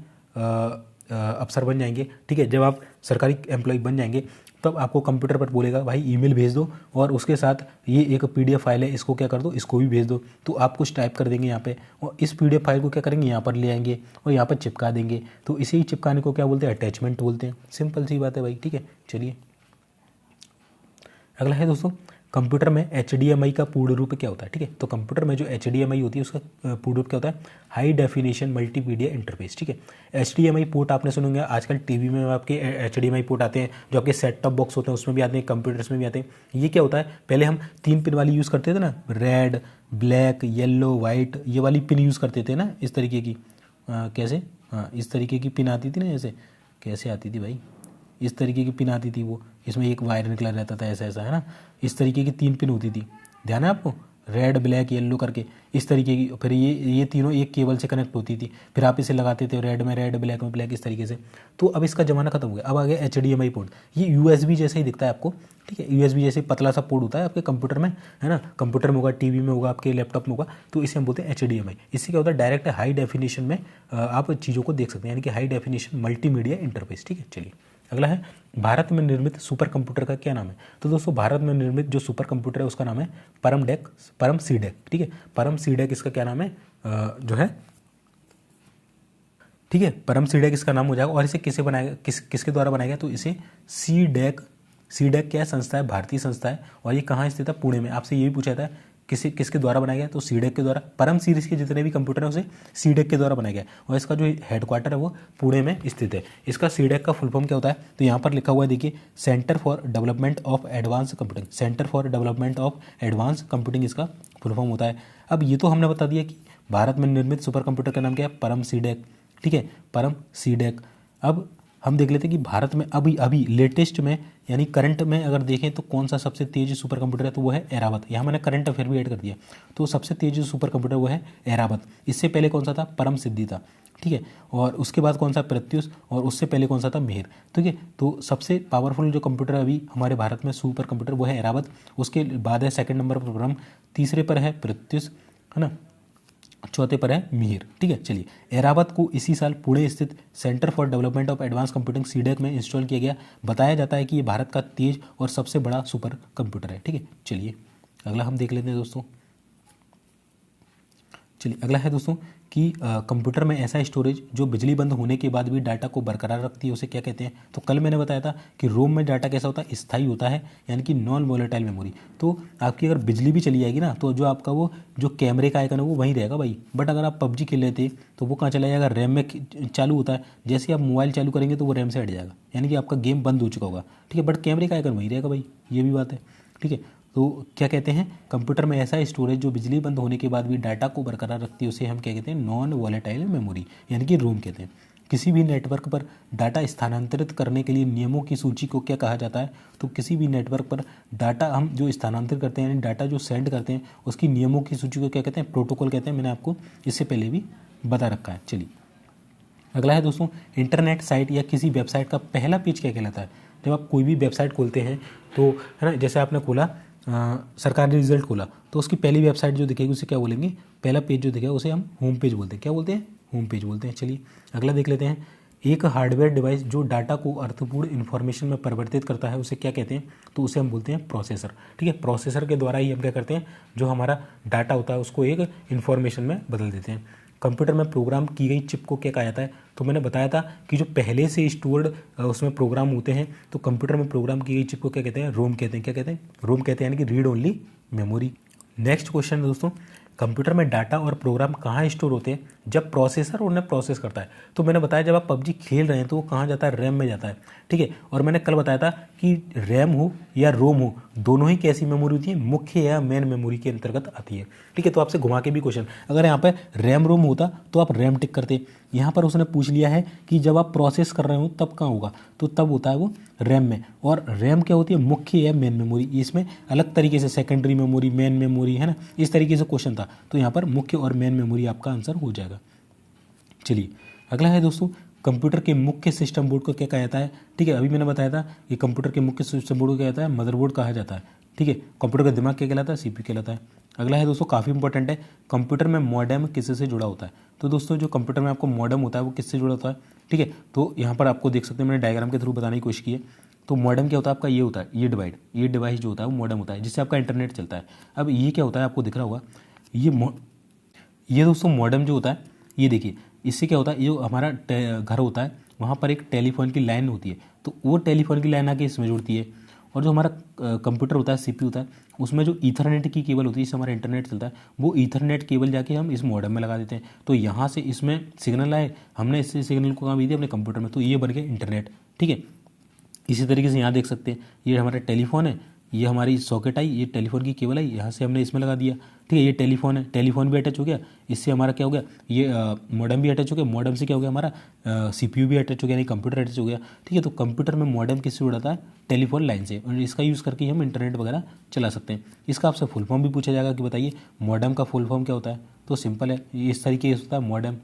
अफसर बन जाएंगे, ठीक है, जब आप सरकारी एम्प्लॉय बन जाएंगे तब आपको कंप्यूटर पर बोलेगा भाई ईमेल भेज दो और उसके साथ ये एक पीडीएफ फाइल है इसको क्या कर दो, इसको भी भेज दो। तो आप कुछ टाइप कर देंगे यहाँ पे और इस पीडीएफ फाइल को क्या करेंगे, यहाँ पर ले आएंगे और यहाँ पर चिपका देंगे। तो इसे ही चिपकाने को क्या बोलते हैं, अटैचमेंट बोलते हैं। सिंपल सी बात है भाई, ठीक है। चलिए अगला है दोस्तों कंप्यूटर में HDMI का पूर्ण रूप क्या होता है, ठीक है। तो कंप्यूटर में जो HDMI होती है उसका पूर्ण रूप क्या होता है, हाई डेफिनेशन मल्टीमीडिया इंटरफेस, ठीक है। HDMI पोर्ट आपने सुनेंगे, आजकल टीवी में आपके HDMI पोर्ट आते हैं, जो आपके सेट टॉप बॉक्स होते हैं उसमें भी आते हैं, कंप्यूटर्स में भी आते हैं। ये क्या होता है, पहले हम 3 पिन वाली यूज़ करते थे ना, रेड ब्लैक येलो वाइट, ये वाली पिन यूज़ करते थे ना, इस तरीके की कैसे, हाँ इस तरीके की पिन आती थी ना, जैसे कैसे आती थी भाई, इस तरीके की पिन आती थी, वो इसमें एक वायर निकला रहता था ऐसा ऐसा, है ना। इस तरीके की 3 पिन होती थी, ध्यान है आपको, रेड ब्लैक येलो करके इस तरीके की। फिर ये तीनों एक केबल से कनेक्ट होती थी, फिर आप इसे लगाते थे रेड में रेड ब्लैक में ब्लैक, इस तरीके से। तो अब इसका ज़माना खत्म हो गया, अब आ गया HDMI पोर्ट। ये USB जैसे ही दिखता है आपको, ठीक है, USB जैसे पतला सा पोर्ट होता है आपके कंप्यूटर में, है ना, कंप्यूटर में होगा, टीवी में होगा, आपके लैपटॉप में होगा, तो इसे हम बोलते हैं HDMI। इससे क्या होता है, डायरेक्ट हाई डेफिनेशन में आप चीज़ों को देख सकते हैं, यानी कि हाई डेफिनेशन मल्टीमीडिया इंटरफेस, ठीक है। चलिए अगला है भारत में निर्मित सुपर कंप्यूटर का क्या नाम है। तो दोस्तों भारत में निर्मित जो सुपर कंप्यूटर है उसका नाम है परम सीडेक, ठीक है। परम सीडेक इसका क्या नाम है, जो है, ठीक है, परम सीडेक इसका नाम हो जाएगा। और इसे किसे बनाया, किसके द्वारा बनाया गया, तो इसे सीडेक क्या संस्था है, भारतीय संस्था है, और ये कहाँ स्थित है, पुणे में। आपसे ये भी पूछा था किसके द्वारा बनाया गया, तो सीडेक के द्वारा। परम सीरीज के जितने भी कंप्यूटर हैं उसे सीडेक के द्वारा बनाया गया, और इसका जो हेडक्वार्टर है वो पुणे में स्थित है। इसका सीडेक का फुल फॉर्म क्या होता है, तो यहाँ पर लिखा हुआ है देखिए, centre for development of advance computing, centre for development of advance computing इसका फुल फॉर्म होता है। अब ये तो हमने बता दिया कि भारत में निर्मित सुपर कंप्यूटर का नाम क्या है, परम सीडेक, ठीक है, परम सीडेक। अब हम देख लेते हैं कि भारत में अभी लेटेस्ट में यानी करंट में अगर देखें तो कौन सा सबसे तेज सुपर कंप्यूटर है, तो वो है एरावत। यहाँ मैंने करंट अफेयर भी ऐड कर दिया, तो सबसे तेज जो सुपर कंप्यूटर वो है एरावत। इससे पहले कौन सा था, परम सिद्धि था, ठीक है, और उसके बाद कौन सा, प्रत्युष, और उससे पहले कौन सा था, मिहिर, ठीक है। तो सबसे पावरफुल जो कंप्यूटर अभी हमारे भारत में सुपर कंप्यूटर वो है एरावत। उसके बाद है सेकंड नंबर पर परम, तीसरे पर है प्रत्युष, है ना, चौथे पर है मिहिर, ठीक है। चलिए एरावत को इसी साल पुणे स्थित centre for development of advance computing CDAC में इंस्टॉल किया गया। बताया जाता है कि ये भारत का तेज और सबसे बड़ा सुपर कंप्यूटर है, ठीक है। चलिए अगला हम देख लेते हैं दोस्तों। चलिए अगला है दोस्तों कि कंप्यूटर में ऐसा स्टोरेज जो बिजली बंद होने के बाद भी डाटा को बरकरार रखती है उसे क्या कहते हैं। तो कल मैंने बताया था कि रोम में डाटा कैसा होता है, स्थायी होता है, यानी कि नॉन वोलेटाइल मेमोरी। तो आपकी अगर बिजली भी चली जाएगी ना तो जो आपका वो जो कैमरे का आइकन है वो वहीं रहेगा भाई। बट अगर आप पबजी खेल लेते तो वो कहाँ चला जाएगा, रैम में चालू होता है। जैसे ही आप मोबाइल चालू करेंगे तो वो रैम से हट जाएगा, यानी कि आपका गेम बंद हो चुका होगा, ठीक है। बट कैमरे का आइकन वहीं रहेगा भाई, ये भी बात है, ठीक है। तो क्या कहते हैं, कंप्यूटर में ऐसा स्टोरेज जो बिजली बंद होने के बाद भी डाटा को बरकरार रखती है उसे हम क्या कहते हैं, नॉन वॉलेटाइल मेमोरी, यानी कि रोम कहते हैं। किसी भी नेटवर्क पर डाटा स्थानांतरित करने के लिए नियमों की सूची को क्या कहा जाता है। तो किसी भी नेटवर्क पर डाटा हम जो स्थानांतरित करते हैं, यानी डाटा जो सेंड करते हैं, उसकी नियमों की सूची को क्या कहते हैं, प्रोटोकॉल कहते हैं। मैंने आपको इससे पहले भी बता रखा है। चलिए अगला है दोस्तों, इंटरनेट साइट या किसी वेबसाइट का पहला पेज क्या कहलाता है। जब आप कोई भी वेबसाइट खोलते हैं तो है ना, जैसे आपने खोला सरकारी रिजल्ट खोला तो उसकी पहली वेबसाइट जो दिखेगी उसे क्या बोलेंगे, पहला पेज जो दिखेगा उसे हम होम पेज बोलते हैं। क्या बोलते हैं, होम पेज बोलते हैं। चलिए अगला देख लेते हैं, एक हार्डवेयर डिवाइस जो डाटा को अर्थपूर्ण इन्फॉर्मेशन में परिवर्तित करता है उसे क्या कहते हैं। तो उसे हम बोलते हैं प्रोसेसर, ठीक है। प्रोसेसर के द्वारा ही हम क्या करते हैं, जो हमारा डाटा होता है उसको एक इन्फॉर्मेशन में बदल देते हैं। कंप्यूटर में प्रोग्राम की गई चिप को क्या कहा जाता है। तो मैंने बताया था कि जो पहले से स्टोर्ड उसमें प्रोग्राम होते हैं, तो कंप्यूटर में प्रोग्राम की गई चिप को क्या कहते हैं, रोम कहते हैं। क्या कहते हैं, रोम कहते हैं, यानी कि read only memory. Next question है दोस्तों, कंप्यूटर में डाटा और प्रोग्राम कहाँ स्टोर होते हैं, जब प्रोसेसर उन्हें प्रोसेस करता है। तो मैंने बताया जब आप पबजी खेल रहे हैं तो वो कहाँ जाता है, रैम में जाता है, ठीक है। और मैंने कल बताया था कि रैम हो या रोम हो, दोनों ही कैसी मेमोरी होती है, मुख्य या मेन मेमोरी के अंतर्गत आती है, ठीक है। तो आपसे घुमा के भी क्वेश्चन, अगर यहाँ पे रैम रोम होता तो आप रैम टिक करते। यहाँ पर उसने पूछ लिया है कि जब आप प्रोसेस कर रहे हो तब कहाँ होगा, तो तब होता है वो रैम में। और रैम क्या होती है, मुख्य या मेन मेमोरी। इसमें अलग तरीके से सेकेंडरी मेमोरी, मेन मेमोरी, है ना, इस तरीके से क्वेश्चन था। तो यहाँ पर मुख्य और मेन मेमोरी आपका आंसर हो जाएगा। चलिए अगला है दोस्तों, कंप्यूटर के मुख्य सिस्टम बोर्ड को क्या कहा जाता है, ठीक है। अभी मैंने बताया था कि कंप्यूटर के मुख्य सिस्टम बोर्ड को क्या कहता है, मदरबोर्ड कहा जाता है, ठीक है। कंप्यूटर का दिमाग क्या कहलाता है, सीपीयू कहलाता है। अगला है दोस्तों, काफ़ी इंपॉर्टेंट है, कंप्यूटर में मॉडेम किससे जुड़ा होता है। तो दोस्तों जो कंप्यूटर में आपको मॉडेम होता है वो किससे जुड़ा होता है, ठीक है। तो यहाँ पर आपको देख सकते हैं, मैंने डायग्राम के थ्रू बताने की कोशिश की है। तो मॉडेम क्या होता है आपका, ये होता है, ये डिवाइस जो होता है वो मॉडेम होता है, जिससे आपका इंटरनेट चलता है। अब ये क्या होता है आपको दिख रहा होगा, ये दोस्तों मॉडेम जो होता है, ये देखिए इससे क्या होता है, ये हमारा घर होता है, वहाँ पर एक टेलीफोन की लाइन होती है, तो वो टेलीफोन की लाइन आके इसमें जुड़ती है। और जो हमारा कंप्यूटर होता है, सीपीयू होता है, उसमें जो ईथरनेट की केबल होती है जिससे हमारा इंटरनेट चलता है, वो ईथरनेट केबल जाके हम इस मॉडेम में लगा देते हैं। तो यहाँ से इसमें सिग्नल आए, हमने इससे सिग्नल को कहाँ भेज दिया, अपने कंप्यूटर में, तो ये बन गया इंटरनेट, ठीक है। इसी तरीके से यहाँ देख सकते हैं, ये हमारा टेलीफोन है, ये हमारी सॉकेट आई, ये टेलीफोन की केबल आई, यहाँ से हमने इसमें लगा दिया, ठीक है। ये टेलीफोन है, टेलीफोन भी अटैच हो गया, इससे हमारा क्या हो गया, ये मॉडेम भी अटैच हो गया, मॉडेम से क्या हो गया, हमारा सीपीयू भी अटैच हो गया, यानी कंप्यूटर अटैच हो गया, ठीक है। तो कंप्यूटर में मॉडेम किससे जुड़ा था, टेलीफोन लाइन से, और इसका यूज़ करके हम इंटरनेट वगैरह चला सकते हैं। इसका आपसे फुल फॉर्म भी पूछा जाएगा कि बताइए मॉडेम का फुल फॉर्म क्या होता है। तो सिंपल है, इस तरीके से होता है मॉडेम,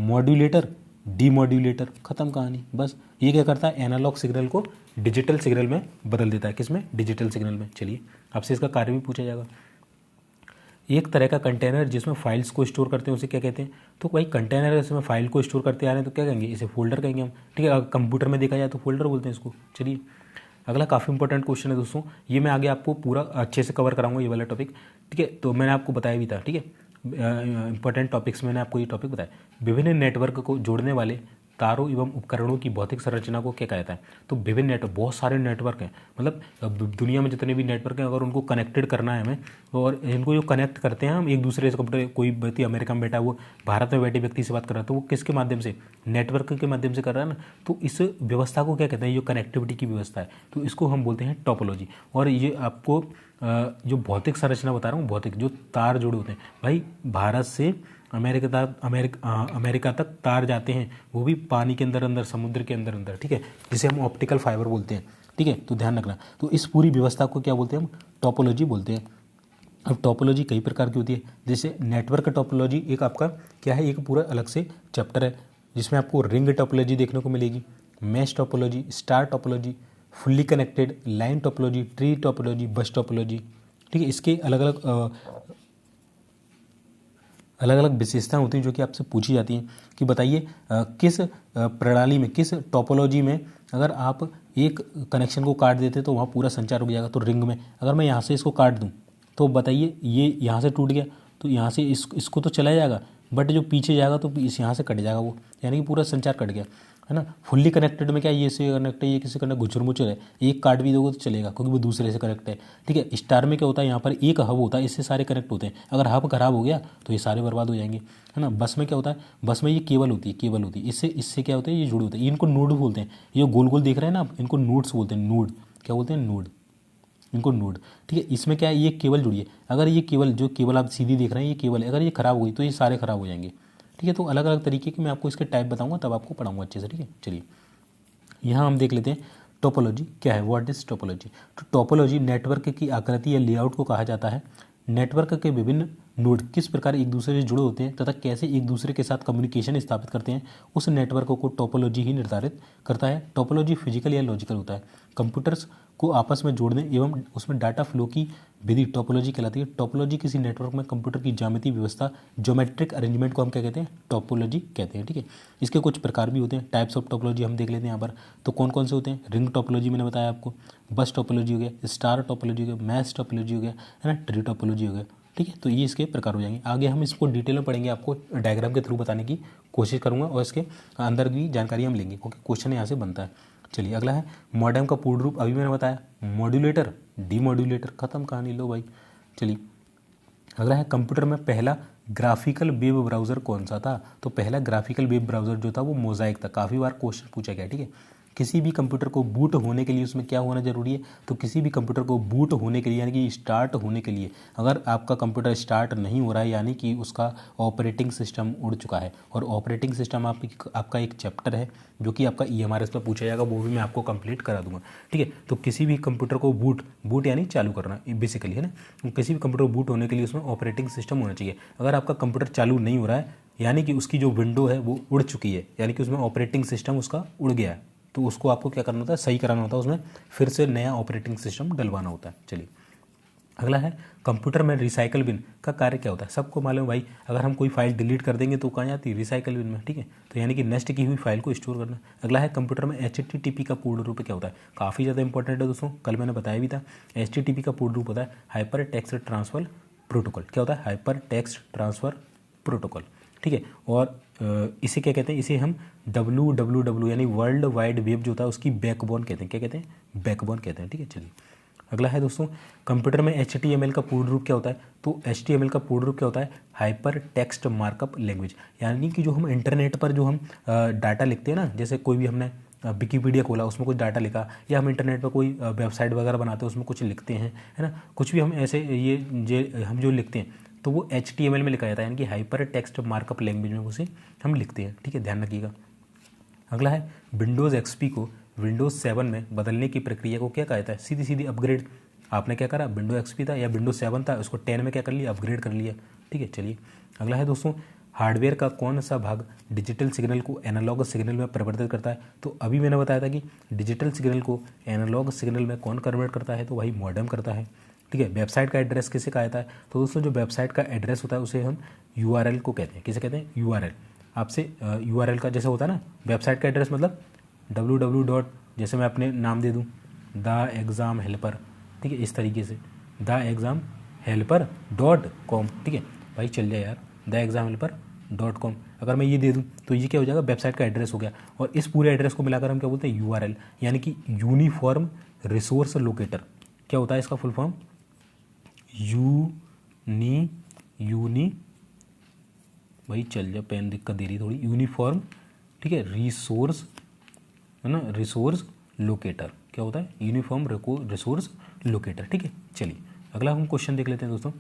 मॉड्यूलेटर, डीमॉड्यूलेटर, खत्म कहानी। बस ये क्या करता है, एनालॉग सिग्नल को डिजिटल सिग्नल में बदल देता है, किसमें, डिजिटल सिग्नल में। चलिए आपसे इसका कार्य भी पूछा जाएगा। एक तरह का कंटेनर जिसमें फाइल्स को स्टोर करते हैं उसे क्या कहते हैं। तो भाई कंटेनर इसमें फाइल को स्टोर करते आ रहे हैं तो क्या कहेंगे, इसे फोल्डर कहेंगे हम, ठीक है। अगर कंप्यूटर में देखा जाए तो फोल्डर बोलते हैं इसको। चलिए अगला काफ़ी इंपॉर्टेंट क्वेश्चन है दोस्तों, ये मैं आगे आपको पूरा अच्छे से कवर कराऊंगा ये वाला टॉपिक, ठीक है। तो मैंने आपको बताया भी था, ठीक है, इंपॉर्टेंट टॉपिक्स मैंने आपको ये टॉपिक बताया। विभिन्न नेटवर्क को जोड़ने वाले तारों एवं उपकरणों की भौतिक संरचना को क्या कहता है। तो विभिन्न नेटवर्क, बहुत सारे नेटवर्क हैं, मतलब दुनिया में जितने भी नेटवर्क हैं, अगर उनको कनेक्टेड करना है हमें, और इनको जो कनेक्ट करते हैं हम एक दूसरे से, कंप्यूटर, कोई व्यक्ति अमेरिका में बैठा वो भारत में बैठे व्यक्ति से बात कर रहा है, तो वो किसके माध्यम से, नेटवर्क के माध्यम से कर रहा है ना। तो इस व्यवस्था को क्या कहते हैं, ये कनेक्टिविटी की व्यवस्था है, तो इसको हम बोलते हैं टोपोलॉजी। और ये आपको जो भौतिक संरचना बता रहा हूँ, भौतिक जो तार जुड़े होते हैं, भाई भारत से अमेरिका तक तार जाते हैं, वो भी पानी के अंदर अंदर, समुद्र के अंदर अंदर, ठीक है, जिसे हम ऑप्टिकल फाइबर बोलते हैं, ठीक है। तो ध्यान रखना, तो इस पूरी व्यवस्था को क्या बोलते हैं, हम टोपोलॉजी बोलते हैं। अब टोपोलॉजी कई प्रकार की होती है, जैसे नेटवर्क टोपोलॉजी एक आपका क्या है, एक पूरा अलग से चैप्टर है, जिसमें आपको रिंग टोपोलॉजी देखने को मिलेगी, mesh topology, star topology, fully connected, line topology, tree topology, बस टोपोलॉजी, ठीक है। इसके अलग अलग विशेषताएं होती हैं जो कि आपसे पूछी जाती हैं कि बताइए किस प्रणाली में, किस टोपोलॉजी में अगर आप एक कनेक्शन को काट देते तो वहाँ पूरा संचार रुक जाएगा। तो रिंग में अगर मैं यहाँ से इसको काट दूँ तो बताइए ये यहाँ से टूट गया तो यहाँ से इसको तो चला जाएगा, बट जो पीछे जाएगा तो इस यहाँ से कट जाएगा वो, यानी कि पूरा संचार कट गया, है ना। फुल्ली कनेक्टेड में क्या ये से कनेक्ट है, ये किसी कनेक्ट गुचर मुचर है, एक काट भी दोगे तो चलेगा क्योंकि वो दूसरे से कनेक्ट है, ठीक है। स्टार में क्या होता है, यहाँ पर एक हब होता है, इससे सारे कनेक्ट होते हैं, अगर हब खराब हो गया तो ये सारे बर्बाद हो जाएंगे, है ना। बस में क्या होता है, बस में ये केबल होती है, इससे क्या होता है, ये जुड़े होते हैं, इनको नोड बोलते हैं। ये गोल गोल देख रहे हैं ना आप, इनको नोड्स बोलते हैं, नोड, क्या बोलते हैं, नोड, इनको नोड, ठीक है। इसमें क्या है, ये केबल जुड़ी है, अगर ये केबल जो केबल आप सीधी देख रहे हैं ये केबल है, अगर ये खराब हो गई तो ये सारे खराब हो जाएंगे, ठीक है। तो अलग अलग तरीके के मैं आपको इसके टाइप बताऊंगा, तब आपको पढ़ाऊंगा अच्छे से, ठीक है। चलिए यहाँ हम देख लेते हैं टोपोलॉजी क्या है, व्हाट इज टोपोलॉजी। तो टोपोलॉजी नेटवर्क की आकृति या लेआउट को कहा जाता है। नेटवर्क के विभिन्न नोड किस प्रकार एक दूसरे से जुड़े होते हैं तथा कैसे एक दूसरे के साथ कम्युनिकेशन स्थापित करते हैं, उस नेटवर्क को टोपोलॉजी ही निर्धारित करता है। टोपोलॉजी फिजिकल या लॉजिकल होता है। कंप्यूटर्स को आपस में जोड़ने एवं उसमें डाटा फ्लो की विधि टोपोलॉजी कहलाती है। टोपोलॉजी किसी नेटवर्क में कंप्यूटर की ज्यामितीय व्यवस्था, ज्योमेट्रिक अरेंजमेंट को हम क्या कहते हैं, टोपोलॉजी कहते हैं, ठीक है। इसके कुछ प्रकार भी होते हैं, टाइप्स ऑफ टोपोलॉजी हम देख लेते हैं यहाँ पर। तो कौन कौन से होते हैं, रिंग टोपोलॉजी मैंने बताया आपको, बस टोपोलॉजी हो गया, स्टार टोपोलॉजी हो गया, मैश टोपोलॉजी हो गया, है ना, ट्री टोपोलॉजी हो गया, ठीक है। तो ये इसके प्रकार हो जाएंगे। आगे हम इसको डिटेल में पढ़ेंगे, आपको डायग्राम के थ्रू बताने की कोशिश करूंगा और इसके अंदर की जानकारी हम लेंगे क्योंकि क्वेश्चन यहाँ से बनता है। चलिए अगला है मॉडेम का पूर्ण रूप, अभी मैंने बताया मॉड्यूलेटर, डीमॉड्यूलेटर, खत्म कहानी, लो भाई। चलिए अगला है कंप्यूटर में पहला ग्राफिकल वेब ब्राउज़र कौन सा था। तो पहला ग्राफिकल वेब ब्राउज़र जो था वो मोज़ाइक था, काफ़ी बार क्वेश्चन पूछा गया, ठीक है। किसी भी कंप्यूटर को बूट होने के लिए उसमें क्या होना जरूरी है, तो किसी भी कंप्यूटर को बूट होने के लिए यानी कि स्टार्ट होने के लिए, अगर आपका कंप्यूटर स्टार्ट नहीं हो रहा है यानी कि उसका ऑपरेटिंग सिस्टम उड़ चुका है। और ऑपरेटिंग सिस्टम आपका एक चैप्टर है जो कि आपका EMRS पर पूछा जाएगा, वो भी मैं आपको कंप्लीट करा दूंगा, ठीक है। तो किसी भी कंप्यूटर को बूट यानी चालू करना बेसिकली, है ना। किसी भी कंप्यूटर को बूट होने के लिए उसमें ऑपरेटिंग सिस्टम होना चाहिए। अगर आपका कंप्यूटर चालू नहीं हो रहा है यानी कि उसकी जो विंडो है वो उड़ चुकी है, यानी कि उसमें ऑपरेटिंग सिस्टम उसका उड़ गया है, तो उसको आपको क्या करना होता है, सही कराना होता है, उसमें फिर से नया ऑपरेटिंग सिस्टम डलवाना होता है। चलिए अगला है कंप्यूटर में रिसाइकल बिन का कार्य क्या होता है। सबको मालूम भाई, अगर हम कोई फाइल डिलीट कर देंगे तो कहाँ जाती है, रिसाइकल बिन में, ठीक है। तो यानी कि नष्ट की हुई फाइल को स्टोर करना। अगला है कंप्यूटर में HTTP का पूर्ण रूप क्या होता है। काफ़ी ज़्यादा इंपॉर्टेंट है दोस्तों, कल मैंने बताया भी था। HTTP का पूर्ण रूप होता है हाइपर टेक्स्ट ट्रांसफर प्रोटोकॉल। क्या होता है, हाइपर टेक्स्ट ट्रांसफर प्रोटोकॉल, ठीक है। और इसे क्या कहते हैं, इसे हम WWW यानी वर्ल्ड वाइड वेब जो होता है उसकी बैकबोन कहते हैं। क्या कहते हैं, बैकबोन कहते हैं, ठीक है। चलिए अगला है दोस्तों कंप्यूटर में HTML का पूर्ण रूप क्या होता है। तो HTML का पूर्ण रूप क्या होता है, हाइपर टेक्स्ट मार्कअप लैंग्वेज। यानी कि जो हम इंटरनेट पर जो हम डाटा लिखते हैं ना, जैसे कोई भी हमने विकीपीडिया खोला, उसमें कुछ डाटा लिखा, या हम इंटरनेट पर कोई वेबसाइट वगैरह बनाते हैं उसमें कुछ लिखते हैं, है ना, कुछ भी हम ऐसे हम जो लिखते हैं तो वो HTML में लिखा जाता है, यानी कि हाइपर टेक्स्ट मार्कअप लैंग्वेज में उसे हम लिखते हैं, ठीक है, ध्यान रखिएगा। अगला है विंडोज़ XP को विंडोज़ 7 में बदलने की प्रक्रिया को क्या कहा जाता है। सीधी सीधी अपग्रेड। आपने क्या करा, विंडोज़ XP था या विंडोज़ 7 था, उसको 10 में क्या कर लिया, अपग्रेड कर लिया, ठीक है। चलिए अगला है दोस्तों हार्डवेयर का कौन सा भाग डिजिटल सिग्नल को एनालॉग सिग्नल में परिवर्तित करता है। तो अभी मैंने बताया था कि डिजिटल सिग्नल को एनालॉग सिग्नल में कौन कन्वर्ट करता है, तो वही मॉडेम करता है, ठीक है। वेबसाइट का एड्रेस किसे कहा जाता है। तो दोस्तों जो वेबसाइट का एड्रेस होता है उसे हम URL को कहते हैं। किसे कहते हैं, URL। आपसे URL का जैसे होता है ना, वेबसाइट का एड्रेस मतलब www. जैसे मैं अपने नाम दे दूँ द एग्ज़ाम हेल्पर, ठीक है, इस तरीके से theexamhelper.com, ठीक है भाई, चल जाए यार, theexamhelper.com। अगर मैं ये दे दूँ तो ये क्या हो जाएगा, वेबसाइट का एड्रेस हो गया। और इस पूरे एड्रेस को मिलाकर हम क्या बोलते हैं, URL, यानी कि यूनिफॉर्म रिसोर्स लोकेटर। क्या होता है इसका फुल फॉर्म, यूनी भाई चल जा, पेन दिक्कत दे रही थोड़ी, यूनिफॉर्म, ठीक है, रिसोर्स, है ना, रिसोर्स लोकेटर। क्या होता है, यूनिफॉर्म रिसोर्स लोकेटर, ठीक है। चलिए अगला हम क्वेश्चन देख लेते हैं दोस्तों।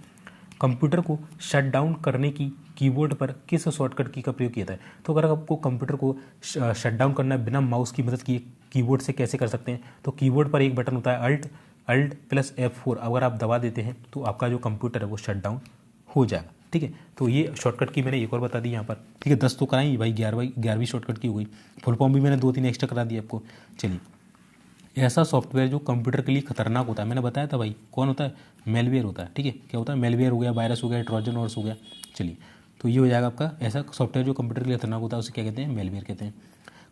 कंप्यूटर को शट डाउन करने की कीबोर्ड पर किस शॉर्टकट की का प्रयोग किया जाता है। तो अगर आपको कंप्यूटर को शट डाउन करना है बिना माउस की मदद किए कीबोर्ड से कैसे कर सकते हैं। तो कीबोर्ड पर एक बटन होता है अल्ट प्लस F4, अगर आप दबा देते हैं तो आपका जो कंप्यूटर है वो शट डाउन हो जाएगा, ठीक है। तो ये शॉर्टकट की मैंने एक और बता दी यहाँ पर, ठीक है। 10 तो कराई भाई, 11वीं शॉर्टकट की हो गई। फुल फॉर्म भी मैंने 2-3 एक्स्ट्रा करा दिया आपको। चलिए ऐसा सॉफ्टवेयर जो कंप्यूटर के लिए खतरनाक होता है, मैंने बताया था भाई, कौन होता है, मेलवेयर होता है, ठीक है। क्या होता है, मेलवेयर हो गया, वायरस हो गया, ट्रोजन हॉर्स हो गया। चलिए तो ये हो जाएगा आपका, ऐसा सॉफ्टवेयर जो कंप्यूटर के लिए खतरनाक होता है उसे क्या कहते हैं, मेलवेयर कहते हैं।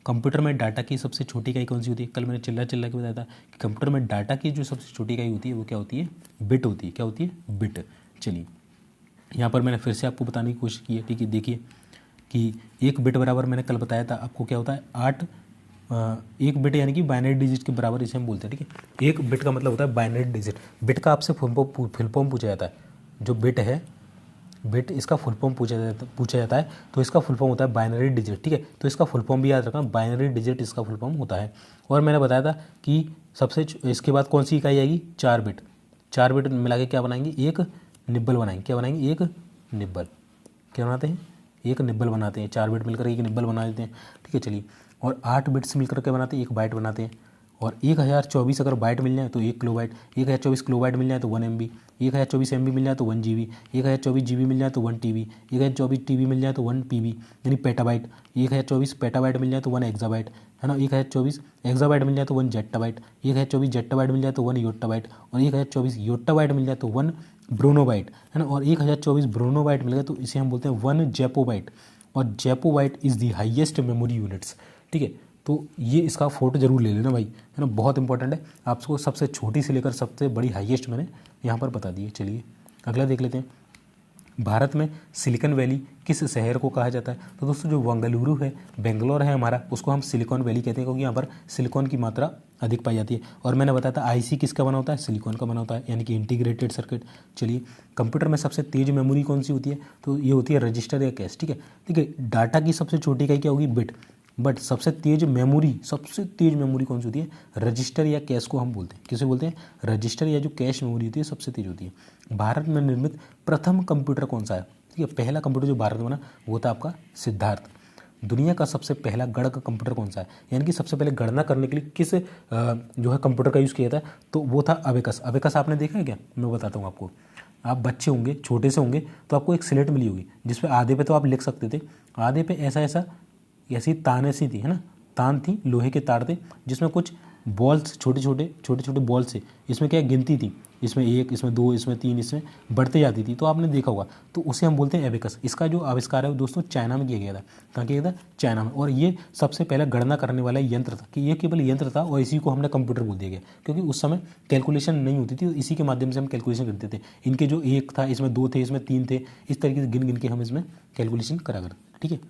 कंप्यूटर में डाटा की सबसे छोटी इकाई कौन सी होती है। कल मैंने चिल्ला के बताया था कि कंप्यूटर में डाटा की जो सबसे छोटी इकाई होती है वो क्या होती है, बिट होती है। क्या होती है, बिट। चलिए यहाँ पर मैंने फिर से आपको बताने की कोशिश की है, ठीक है। देखिए कि एक बिट बराबर, मैंने कल बताया था आपको क्या होता है, 8 एक बिट यानी कि बाइनरी डिजिट के बराबर इसे हम बोलते हैं, ठीक है। एक बिट का मतलब होता है बाइनरी डिजिट। बिट का आपसे फुल फॉर्म पूछा जाता है, जो बिट है, बिट इसका फुल फॉर्म पूछा जाता है, तो इसका फुल फॉर्म होता है बाइनरी डिजिट, ठीक है। तो इसका फुल फॉर्म भी याद रखना, बाइनरी डिजिट इसका फुल फॉर्म होता है। और मैंने बताया था कि सबसे इसके बाद कौन सी इकाई आएगी, 4 बिट। 4 बिट मिला के क्या बनाएंगे, एक निब्बल बनाएंगे। क्या बनाएंगे, एक निब्बल। क्या बनाते हैं, एक निब्बल बनाते हैं। 4 बिट मिलकर एक निब्बल बना देते हैं, ठीक है। चलिए, और 8 बिट्स मिलकर क्या बनाते हैं, एक बाइट बनाते हैं। और 1024 अगर बाइट मिल जाए तो 1 किलो बाइट, 1024 किलो बाइट मिल जाए तो 1 MB, 1024 MB मिल जाए तो 1 GB, 1024 GB मिल जाए तो 1 TB, 1024 TB मिल जाए तो 1 PB यानी पेटाबाइट, 1024 पेटाबाइट मिल जाए तो 1 एक्साबाइट, है ना। 1024 एक्साबाइट मिल जाए तो 1 जेट्टाबाइट, 1024 जेट्टाबाइट मिल जाए तो 1 योट्टाबाइट, और 1024 योट्टाबाइट मिल जाए तो 1 ब्रोनोबाइट, है ना। और 1024 ब्रोनोबाइट मिल गया तो इसे हम बोलते हैं 1 जैपोबाइट। और zettabyte is the highest memory units, ठीक है। तो ये इसका फोटो जरूर ले लेना भाई, है ना, बहुत इंपॉर्टेंट है। आपको सबसे छोटी से लेकर सबसे बड़ी हाईएस्ट मैंने यहाँ पर बता दी है। चलिए अगला देख लेते हैं। भारत में सिलिकॉन वैली किस शहर को कहा जाता है? तो दोस्तों जो बेंगलुरु है, बेंगलोर है हमारा, उसको हम सिलिकॉन वैली कहते हैं, क्योंकि यहाँ पर सिलिकॉन की मात्रा अधिक पाई जाती है। और मैंने बताया था आईसी किसका बना होता है, सिलिकॉन का बना होता है, यानी कि इंटीग्रेटेड सर्किट। चलिए, कंप्यूटर में सबसे तेज मेमोरी कौन सी होती है? तो ये होती है रजिस्टर या कैश, ठीक है। ठीक है, डाटा की सबसे छोटी इकाई क्या होगी, बिट। बट सबसे तेज मेमोरी कौन सी होती है, रजिस्टर या कैश को हम बोलते हैं। किसे बोलते हैं, रजिस्टर या जो कैश मेमोरी होती है सबसे तेज होती है। भारत में निर्मित प्रथम कंप्यूटर कौन सा है? ठीक है, पहला कंप्यूटर जो भारत में बना वो था आपका सिद्धार्थ। दुनिया का सबसे पहला गणक कंप्यूटर कौन सा है, यानी कि सबसे पहले गणना करने के लिए किस जो है कंप्यूटर का यूज़ किया था, तो वो था अबेकस। अबेकस आपने देखा है क्या? मैं बताता हूँ आपको। आप बच्चे होंगे, छोटे से होंगे, तो आपको एक स्लेट मिली होगी जिसपे आधे पे तो आप लिख सकते थे, आधे पे ऐसी ताने सी थी, है ना, तान थी, लोहे के तार थे, जिसमें कुछ बॉल्स छोटे छोटे बॉल्स थे। इसमें क्या गिनती थी, इसमें 1, इसमें 2, इसमें 3, इसमें बढ़ते जाती थी, तो आपने देखा होगा। तो उसे हम बोलते हैं एबेकस। इसका जो आविष्कार है वो दोस्तों चाइना में किया गया था। कहाँ किया गया था? चाइना में। और ये सबसे पहला गणना करने वाला यंत्र था, कि ये केवल यंत्र था और इसी को हमने कंप्यूटर बोल दिया गया, क्योंकि उस समय कैलकुलेशन नहीं होती थी, तो इसी के माध्यम से हम कैलकुलेशन करते थे। इनके जो 1 था, इसमें 2 थे, इसमें 3 थे, इस तरीके से गिन गिन के हम इसमें कैलकुलेशन करा करते, ठीक है।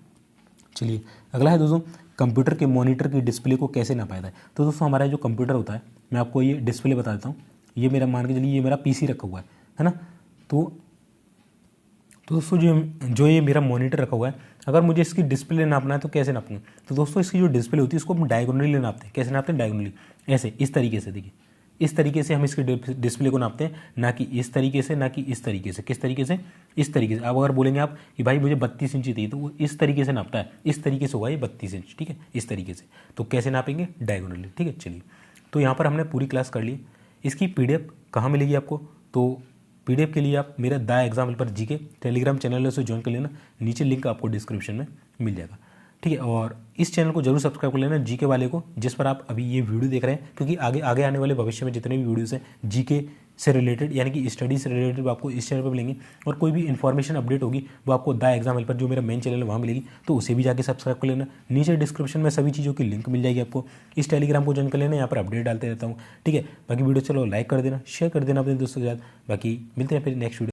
चलिए अगला है दोस्तों, कंप्यूटर के मॉनिटर की डिस्प्ले को कैसे नापा जाता है? तो दोस्तों हमारा जो कंप्यूटर होता है, मैं आपको ये डिस्प्ले बता देता हूँ। ये मेरा, मान के चलिए, ये मेरा पीसी रखा हुआ है ना। तो दोस्तों जो ये मेरा मॉनिटर रखा हुआ है, अगर मुझे इसकी डिस्प्ले नापना है तो कैसे नापूंगा? तो दोस्तों इसकी जो डिस्प्ले होती है उसको हम डायगोनली नापते हैं। कैसे नापते हैं? डायगोनली, ऐसे, इस तरीके से। देखिए, इस तरीके से हम इसकी डिस्प्ले को नापते हैं, ना कि इस तरीके से, ना कि इस तरीके से। किस तरीके से? इस तरीके से। अब अगर बोलेंगे आप कि भाई मुझे 32 इंच चाहिए, तो वो इस तरीके से नापता है, इस तरीके से होगा ये 32 इंच, ठीक है, इस तरीके से। तो कैसे नापेंगे? डायगोनली, ठीक है। चलिए, तो यहाँ पर हमने पूरी क्लास कर ली। इसकी PDF कहाँ मिलेगी आपको? तो PDF के लिए आप मेरा the exam helper GK Telegram channel से ज्वाइन कर लेना, नीचे लिंक आपको डिस्क्रिप्शन में मिल जाएगा, ठीक है। और इस चैनल को जरूर सब्सक्राइब कर लेना, जीके वाले को, जिस पर आप अभी ये वीडियो देख रहे हैं, क्योंकि आगे आने वाले भविष्य में जितने भी वीडियोस हैं जीके से रिलेटेड, यानी कि स्टडी से रिलेटेड, आपको इस चैनल पर मिलेंगे। और कोई भी इन्फॉर्मेशन अपडेट होगी वो आपको द एग्जाम हेल्पर, जो मेरा मेन चैनल है, वहाँ मिलेगी, तो उसे भी जाके सब्सक्राइब कर लेना। नीचे डिस्क्रिप्शन में सभी चीज़ों की लिंक मिल जाएगी आपको। इस टेलीग्राम को ज्वाइन कर लेना, यहाँ पर अपडेट डालते रहता हूँ, ठीक है। बाकी वीडियो चलो लाइक कर देना, शेयर कर देना अपने दोस्तों के साथ। बाकी मिलते हैं फिर नेक्स्ट वीडियो।